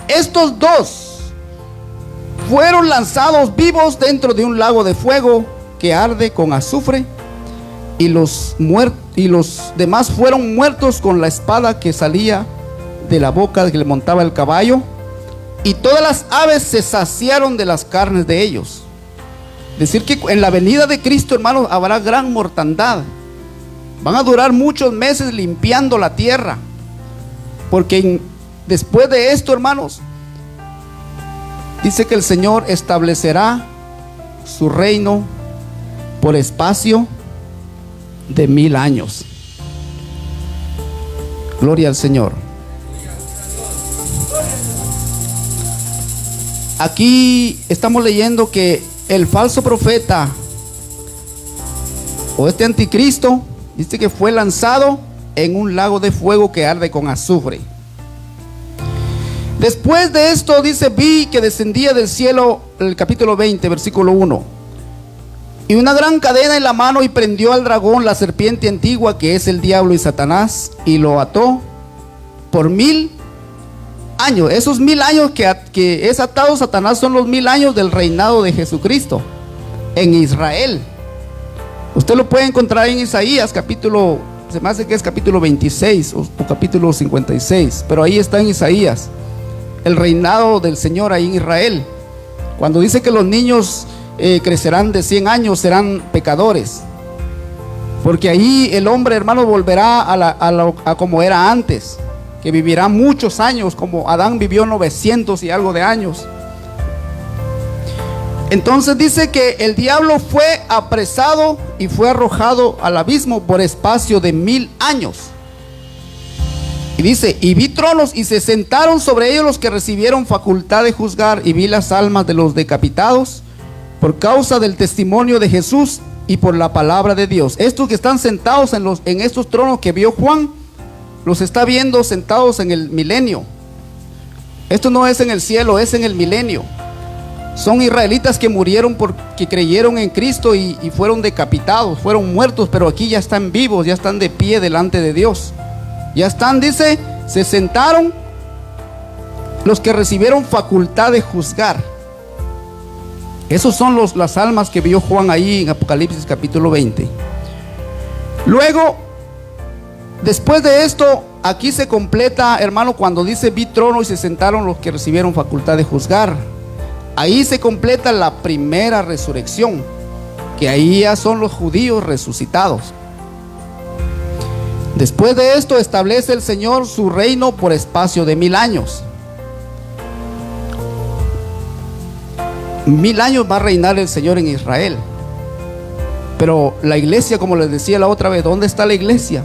Estos dos fueron lanzados vivos dentro de un lago de fuego que arde con azufre, y los demás fueron muertos con la espada que salía de la boca que le montaba el caballo, y todas las aves se saciaron de las carnes de ellos. Es decir, que en la venida de Cristo, hermanos, habrá gran mortandad. Van a durar muchos meses limpiando la tierra. Porque después de esto, hermanos, dice que el Señor establecerá su reino por espacio de 1000 años. Gloria al Señor. Aquí estamos leyendo que el falso profeta o este anticristo dice que fue lanzado en un lago de fuego que arde con azufre. Después de esto dice, vi que descendía del cielo, el capítulo 20, versículo 1, y una gran cadena en la mano, y prendió al dragón, la serpiente antigua, que es el diablo y Satanás, y lo ató por 1000 años. Esos 1000 años que es atado Satanás son los 1000 años del reinado de Jesucristo en Israel. Usted lo puede encontrar en Isaías capítulo, se me hace que es capítulo 26 o capítulo 56, pero ahí está en Isaías el reinado del Señor ahí en Israel, cuando dice que los niños crecerán de 100 años, serán pecadores, porque ahí el hombre, hermano, volverá a como era antes, que vivirá muchos años, como Adán vivió 900 y algo de años. Entonces dice que el diablo fue apresado y fue arrojado al abismo por espacio de 1000 años. Y dice, y vi tronos y se sentaron sobre ellos los que recibieron facultad de juzgar, y vi las almas de los decapitados por causa del testimonio de Jesús y por la palabra de Dios. Estos que están sentados en estos tronos que vio Juan, los está viendo sentados en el milenio. Esto no es en el cielo, es en el milenio. Son israelitas que murieron porque creyeron en Cristo y fueron decapitados, fueron muertos, pero aquí ya están vivos, ya están de pie delante de Dios. Ya están, dice, se sentaron los que recibieron facultad de juzgar. Esos son las almas que vio Juan ahí en Apocalipsis capítulo 20. Luego, después de esto, aquí se completa, hermano, cuando dice vi trono y se sentaron los que recibieron facultad de juzgar. Ahí se completa la primera resurrección, que ahí ya son los judíos resucitados. Después de esto establece el Señor su reino por espacio de 1000 años. 1000 años va a reinar el Señor en Israel. Pero la iglesia, como les decía la otra vez, ¿dónde está la iglesia?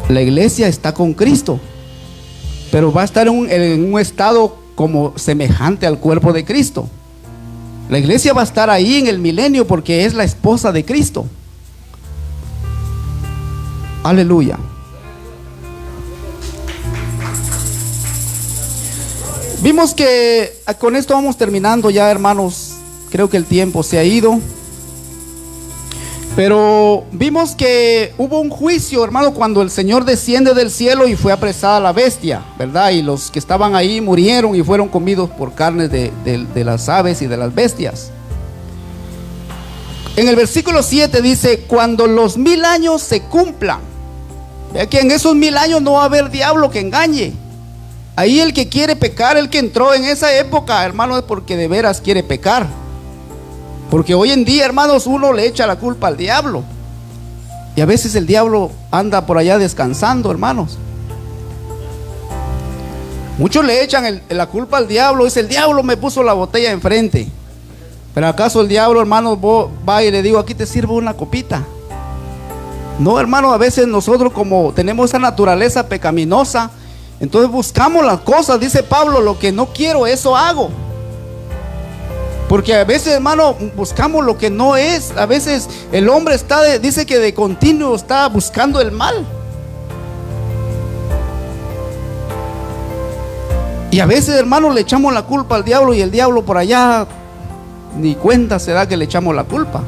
La iglesia está con Cristo, pero va a estar en un estado como semejante al cuerpo de Cristo. La iglesia va a estar ahí en el milenio porque es la esposa de Cristo. Aleluya. Vimos que con esto vamos terminando ya, hermanos. Creo que el tiempo se ha ido. Pero vimos que hubo un juicio, hermano, cuando el Señor desciende del cielo y fue apresada la bestia, ¿verdad? Y los que estaban ahí murieron y fueron comidos por carnes de las aves y de las bestias. En el versículo 7 dice, cuando los 1000 años se cumplan. Vea que en esos 1000 años no va a haber diablo que engañe. Ahí el que quiere pecar, el que entró en esa época, hermano, es porque de veras quiere pecar. Porque hoy en día, hermanos, uno le echa la culpa al diablo. Y a veces el diablo anda por allá descansando, hermanos. Muchos le echan la culpa al diablo. Dice, el diablo me puso la botella enfrente. Pero acaso el diablo, hermanos, va y le digo, aquí te sirvo una copita. No, hermano, a veces nosotros como tenemos esa naturaleza pecaminosa, entonces buscamos las cosas. Dice Pablo, lo que no quiero, eso hago. Porque a veces, hermano, buscamos lo que no es. A veces el hombre dice que de continuo está buscando el mal. Y a veces, hermano, le echamos la culpa al diablo y el diablo por allá ni cuenta se da que le echamos la culpa.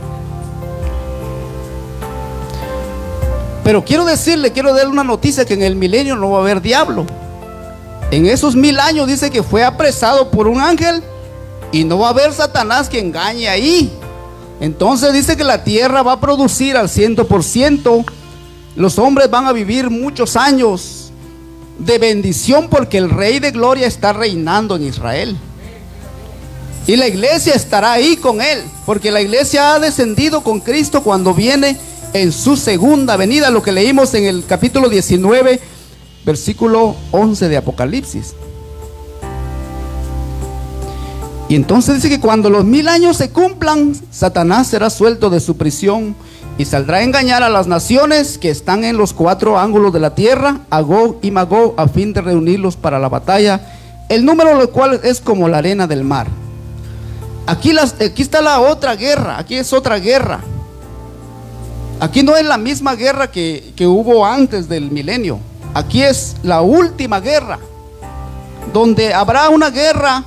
Pero quiero darle una noticia, que en el milenio no va a haber diablo. En esos 1000 años dice que fue apresado por un ángel. Y no va a haber Satanás que engañe ahí. Entonces dice que la tierra va a producir al 100%. Los hombres van a vivir muchos años de bendición, porque el Rey de Gloria está reinando en Israel. Y la iglesia estará ahí con él, porque la iglesia ha descendido con Cristo cuando viene en su segunda venida. Lo que leímos en el capítulo 19 versículo 11 de Apocalipsis. Y entonces dice que cuando los 1000 años se cumplan, Satanás será suelto de su prisión y saldrá a engañar a las naciones que están en los 4 ángulos de la tierra, a Gog y Magog, a fin de reunirlos para la batalla, el número de los cuales es como la arena del mar. Aquí está la otra guerra, aquí es otra guerra. Aquí no es la misma guerra que hubo antes del milenio. Aquí es la última guerra, donde habrá una guerra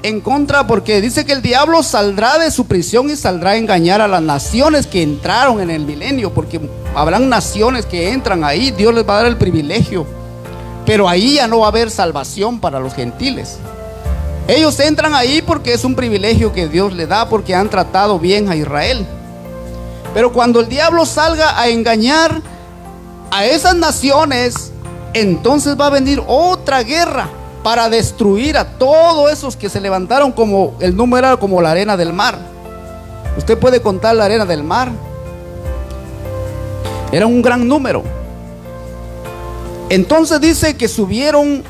en contra, porque dice que el diablo saldrá de su prisión y saldrá a engañar a las naciones que entraron en el milenio, porque habrán naciones que entran ahí, Dios les va a dar el privilegio, pero ahí ya no va a haber salvación para los gentiles. Ellos entran ahí porque es un privilegio que Dios le da, porque han tratado bien a Israel. Pero cuando el diablo salga a engañar a esas naciones, entonces va a venir otra guerra para destruir a todos esos que se levantaron, como el número era como la arena del mar. Usted puede contar la arena del mar. Era un gran número. Entonces dice que subieron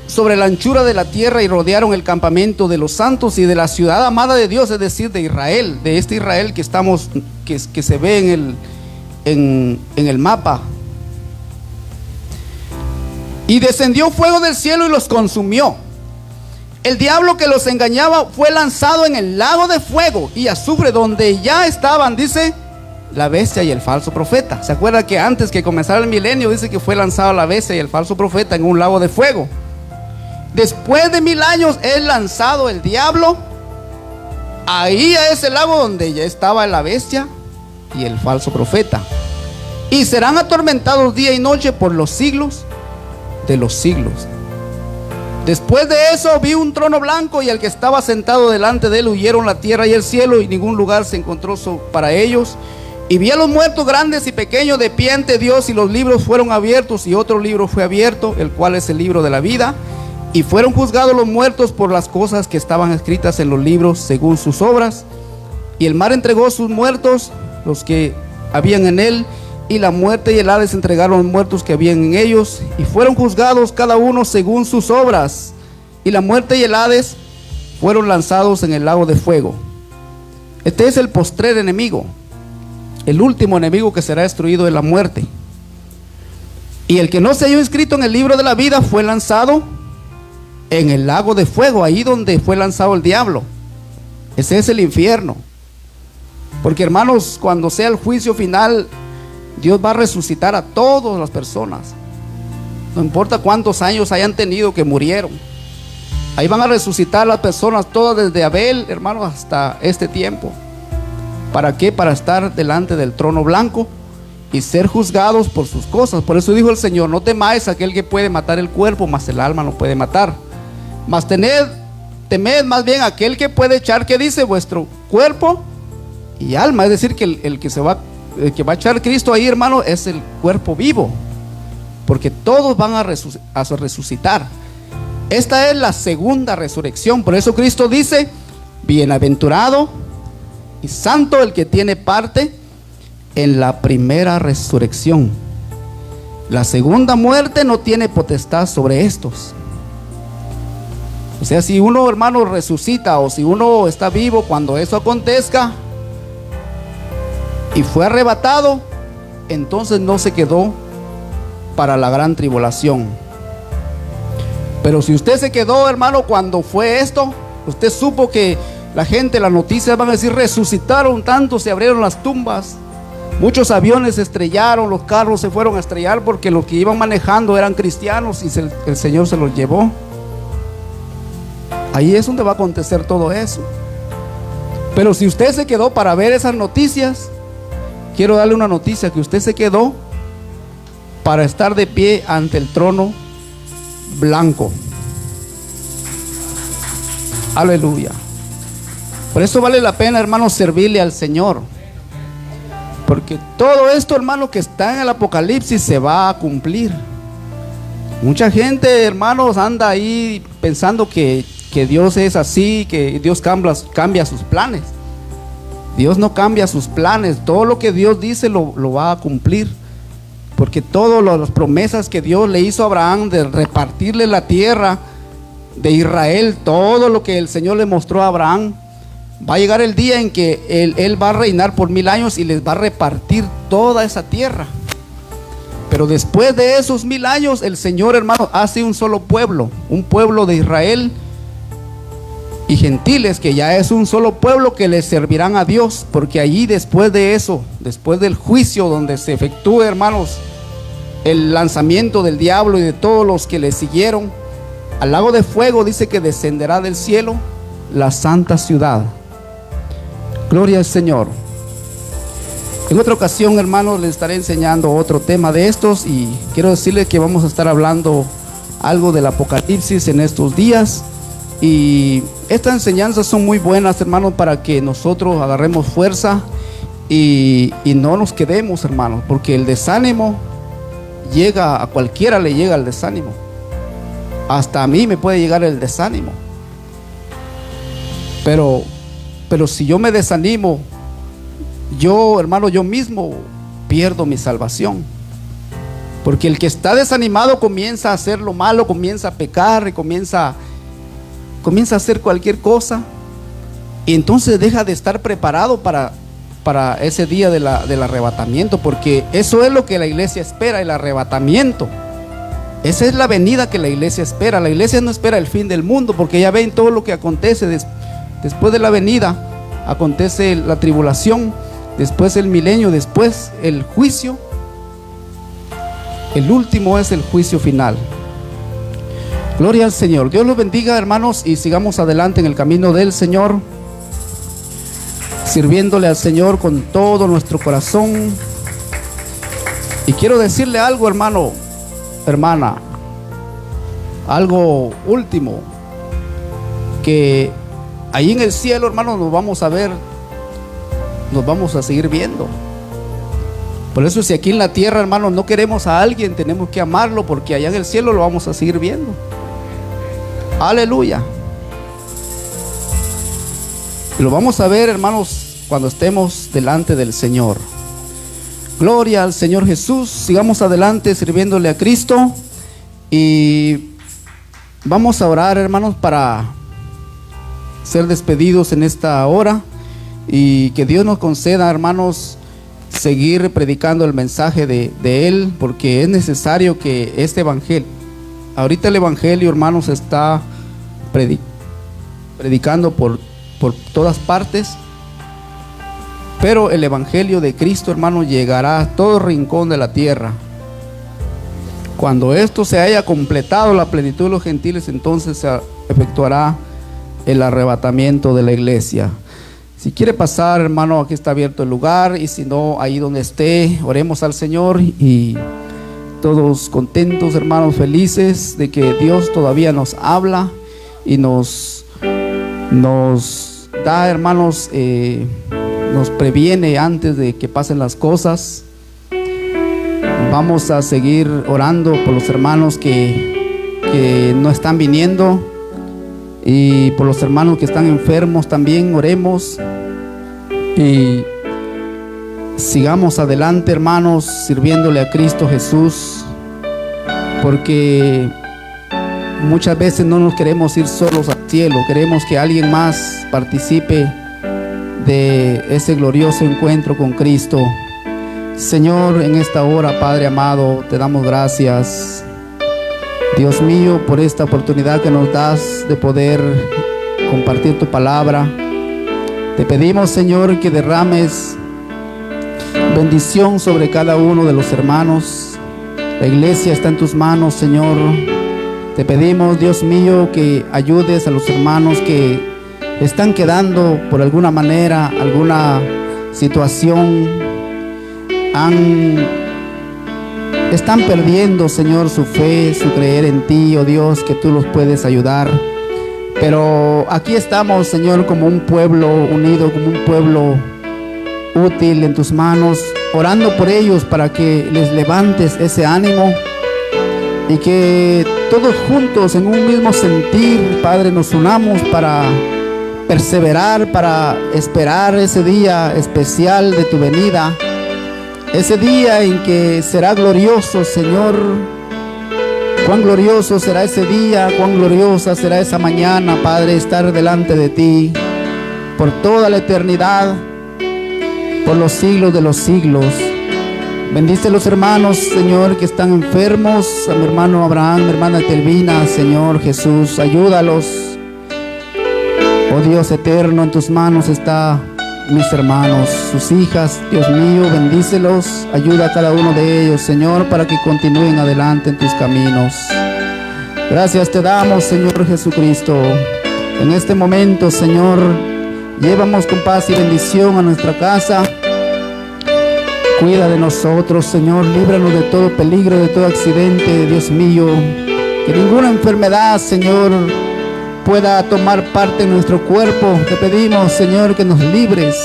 sobre la anchura de la tierra y rodearon el campamento de los santos y de la ciudad amada de Dios, es decir, de Israel, de este Israel que se ve en el mapa. Y descendió fuego del cielo y los consumió. El diablo que los engañaba fue lanzado en el lago de fuego y azufre, donde ya estaban, dice, la bestia y el falso profeta. ¿Se acuerda que antes que comenzara el milenio dice que fue lanzado la bestia y el falso profeta en un lago de fuego? Después de 1000 años es lanzado el diablo ahí a ese lago donde ya estaba la bestia y el falso profeta, y serán atormentados día y noche por los siglos de los siglos. Después de eso vi un trono blanco y al que estaba sentado delante de él huyeron la tierra y el cielo, y ningún lugar se encontró para ellos. Y vi a los muertos grandes y pequeños de pie ante Dios, y los libros fueron abiertos, y otro libro fue abierto, el cual es el libro de la vida. Y fueron juzgados los muertos por las cosas que estaban escritas en los libros según sus obras. Y el mar entregó sus muertos, los que habían en él, y la muerte y el Hades entregaron los muertos que habían en ellos, y fueron juzgados cada uno según sus obras. Y la muerte y el Hades fueron lanzados en el lago de fuego. Este es el postrer enemigo. El último enemigo que será destruido es la muerte. Y el que no se halló inscrito en el libro de la vida fue lanzado en el lago de fuego, ahí donde fue lanzado el diablo. Ese es el infierno. Porque, hermanos, cuando sea el juicio final, Dios va a resucitar a todas las personas. No importa cuántos años hayan tenido que murieron. Ahí van a resucitar las personas, todas desde Abel, hermanos, hasta este tiempo. ¿Para qué? Para estar delante del trono blanco y ser juzgados por sus cosas. Por eso dijo el Señor: no temáis a aquel que puede matar el cuerpo, mas el alma no puede matar. Mas temed más bien a aquel que puede echar, ¿qué dice? Vuestro cuerpo y alma. Es decir, que el que va a echar Cristo ahí, hermano, es el cuerpo vivo, porque todos van a resucitar. Esta es la segunda resurrección. Por eso Cristo dice: bienaventurado y santo el que tiene parte en la primera resurrección. La segunda muerte no tiene potestad sobre estos. O sea, si uno, hermano, resucita, o si uno está vivo cuando eso acontezca y fue arrebatado, entonces no se quedó para la gran tribulación. Pero si usted se quedó, hermano, cuando fue esto, usted supo que la gente, las noticias van a decir: resucitaron tanto, se abrieron las tumbas, muchos aviones se estrellaron, los carros se fueron a estrellar porque los que iban manejando eran cristianos y el Señor se los llevó. Ahí es donde va a acontecer todo eso. Pero si usted se quedó para ver esas noticias, quiero darle una noticia: que usted se quedó para estar de pie ante el trono blanco. Aleluya. Por eso vale la pena, hermano, servirle al Señor, porque todo esto, hermano, que está en el Apocalipsis se va a cumplir. Mucha gente, hermanos, anda ahí pensando que Dios es así, que Dios cambia sus planes. Dios no cambia sus planes. Todo lo que Dios dice lo va a cumplir. porque todas las promesas que Dios le hizo a Abraham de repartirle la tierra de Israel, todo lo que el Señor le mostró a Abraham, va a llegar el día en que él va a reinar por 1000 años y les va a repartir toda esa tierra. Pero después de esos 1000 años, el Señor, hermano, hace un solo pueblo, un pueblo de Israel y gentiles, que ya es un solo pueblo que les servirán a Dios, porque allí después de eso, después del juicio donde se efectúe, hermanos, el lanzamiento del diablo y de todos los que le siguieron, al lago de fuego dice que descenderá del cielo la santa ciudad. Gloria al Señor. En otra ocasión, hermanos, les estaré enseñando otro tema de estos, y quiero decirles que vamos a estar hablando algo del Apocalipsis en estos días. Y estas enseñanzas son muy buenas, hermanos, para que nosotros agarremos fuerza y no nos quedemos, hermanos, porque el desánimo llega, a cualquiera le llega el desánimo. Hasta a mí me puede llegar el desánimo. Pero si yo me desanimo, yo, hermano, yo mismo pierdo mi salvación. Porque el que está desanimado comienza a hacer lo malo, comienza a pecar y comienza a hacer cualquier cosa, y entonces deja de estar preparado para ese día del arrebatamiento, porque eso es lo que la iglesia espera, el arrebatamiento. Esa es la venida que la iglesia espera. La iglesia no espera el fin del mundo, porque ya ven todo lo que acontece después de la venida. Acontece la tribulación, después el milenio, después el juicio. El último es el juicio final. Gloria al Señor. Dios los bendiga, hermanos, y sigamos adelante en el camino del Señor, sirviéndole al Señor con todo nuestro corazón. Y quiero decirle algo, hermano, hermana, algo último, que ahí en el cielo, hermano, nos vamos a ver, nos vamos a seguir viendo. Por eso, si aquí en la tierra, hermano, no queremos a alguien, tenemos que amarlo, porque allá en el cielo lo vamos a seguir viendo. Aleluya. Y lo vamos a ver, hermanos, cuando estemos delante del Señor. Gloria al Señor Jesús. Sigamos adelante sirviéndole a Cristo, y vamos a orar, hermanos, para ser despedidos en esta hora, y que Dios nos conceda, hermanos, seguir predicando el mensaje de Él, porque es necesario que este evangelio, ahorita el evangelio, hermanos, está predicando por todas partes, pero el evangelio de Cristo, hermano, llegará a todo rincón de la tierra. Cuando esto se haya completado, la plenitud de los gentiles, entonces se efectuará el arrebatamiento de la iglesia. Si quiere pasar, hermano, aquí está abierto el lugar, y si no, ahí donde esté, oremos al Señor, y todos contentos, hermanos, felices de que Dios todavía nos habla y nos da, hermanos, nos previene antes de que pasen las cosas. Vamos a seguir orando por los hermanos que no están viniendo, y por los hermanos que están enfermos también oremos, y sigamos adelante, hermanos, sirviéndole a Cristo Jesús, porque muchas veces no nos queremos ir solos al cielo, queremos que alguien más participe de ese glorioso encuentro con Cristo. Señor, en esta hora, Padre amado, te damos gracias, Dios mío, por esta oportunidad que nos das de poder compartir tu palabra. Te pedimos, Señor, que derrames bendición sobre cada uno de los hermanos. La iglesia está en tus manos, Señor. Te pedimos, Dios mío, que ayudes a los hermanos que están quedando por alguna manera, alguna situación, están perdiendo, Señor, su fe, su creer en ti, oh Dios, que tú los puedes ayudar. Pero aquí estamos, Señor, como un pueblo unido, como un pueblo útil en tus manos, orando por ellos para que les levantes ese ánimo, y que todos juntos en un mismo sentir, Padre, nos unamos para perseverar, para esperar ese día especial de tu venida, ese día en que será glorioso, Señor. Cuán glorioso será ese día, cuán gloriosa será esa mañana, Padre, estar delante de ti por toda la eternidad, por los siglos de los siglos. Bendice a los hermanos, Señor, que están enfermos, a mi hermano Abraham, mi hermana Telvina, Señor Jesús, ayúdalos. Oh Dios eterno, en tus manos está mis hermanos, sus hijas, Dios mío, bendícelos, ayuda a cada uno de ellos, Señor, para que continúen adelante en tus caminos. Gracias te damos, Señor Jesucristo. En este momento, Señor, llévanos con paz y bendición a nuestra casa. Cuida de nosotros, Señor, líbranos de todo peligro, de todo accidente, Dios mío. Que ninguna enfermedad, Señor, pueda tomar parte en nuestro cuerpo. Te pedimos, Señor, que nos libres,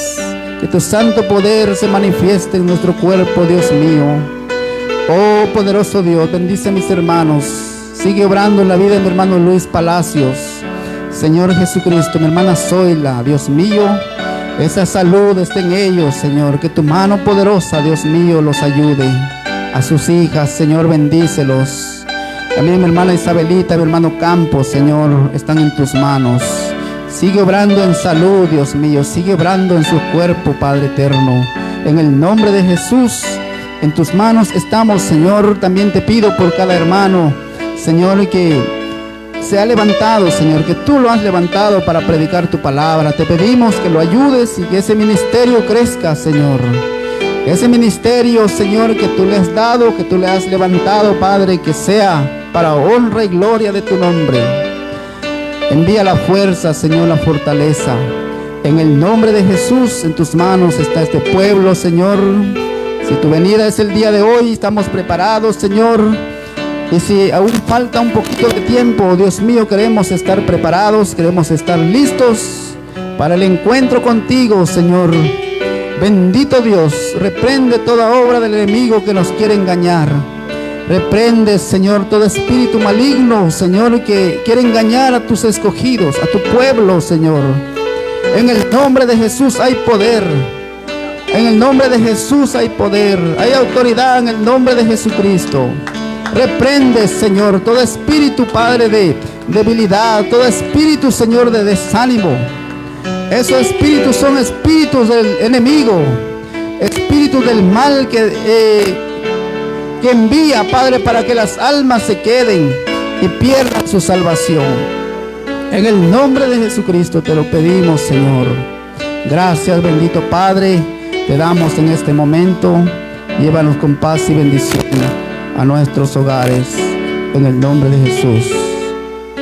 que tu santo poder se manifieste en nuestro cuerpo, Dios mío. Oh poderoso Dios, bendice a mis hermanos. Sigue obrando en la vida de mi hermano Luis Palacios, Señor Jesucristo, mi hermana Zoila, Dios mío. Esa salud esté en ellos, Señor. Que tu mano poderosa, Dios mío, los ayude. A sus hijas, Señor, bendícelos. También mi hermana Isabelita, mi hermano Campos, Señor, están en tus manos. Sigue obrando en salud, Dios mío. Sigue obrando en su cuerpo, Padre eterno. En el nombre de Jesús, en tus manos estamos, Señor. También te pido por cada hermano, Señor, que se ha levantado, Señor, que tú lo has levantado para predicar tu palabra. Te pedimos que lo ayudes y que ese ministerio crezca, Señor. Ese ministerio, Señor, que tú le has dado, que tú le has levantado, Padre, que sea para honra y gloria de tu nombre. Envía la fuerza, Señor, la fortaleza. En el nombre de Jesús, en tus manos está este pueblo, Señor. Si tu venida es el día de hoy, estamos preparados, Señor. Y si aún falta un poquito de tiempo, Dios mío, queremos estar preparados, queremos estar listos para el encuentro contigo, Señor. Bendito Dios, reprende toda obra del enemigo que nos quiere engañar. Reprende, Señor, todo espíritu maligno, Señor, que quiere engañar a tus escogidos, a tu pueblo, Señor. En el nombre de Jesús hay poder. En el nombre de Jesús hay poder. Hay autoridad en el nombre de Jesucristo. Reprende, Señor, todo espíritu, Padre, de debilidad, todo espíritu, Señor, de desánimo. Esos espíritus son espíritus del enemigo, espíritus del mal que envía, Padre, para que las almas se queden y pierdan su salvación. En el nombre de Jesucristo te lo pedimos, Señor. Gracias, bendito Padre, te damos en este momento. Llévanos con paz y bendición a nuestros hogares, en el nombre de Jesús.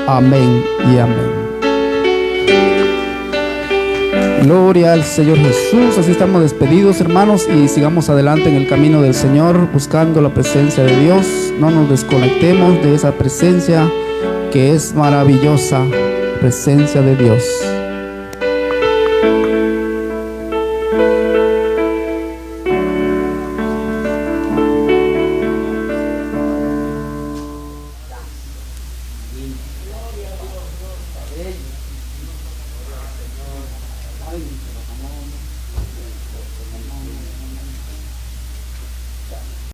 Amén y amén. Gloria al Señor Jesús. Así estamos despedidos, hermanos, y sigamos adelante en el camino del Señor, buscando la presencia de Dios. No nos desconectemos de esa presencia que es maravillosa, presencia de Dios.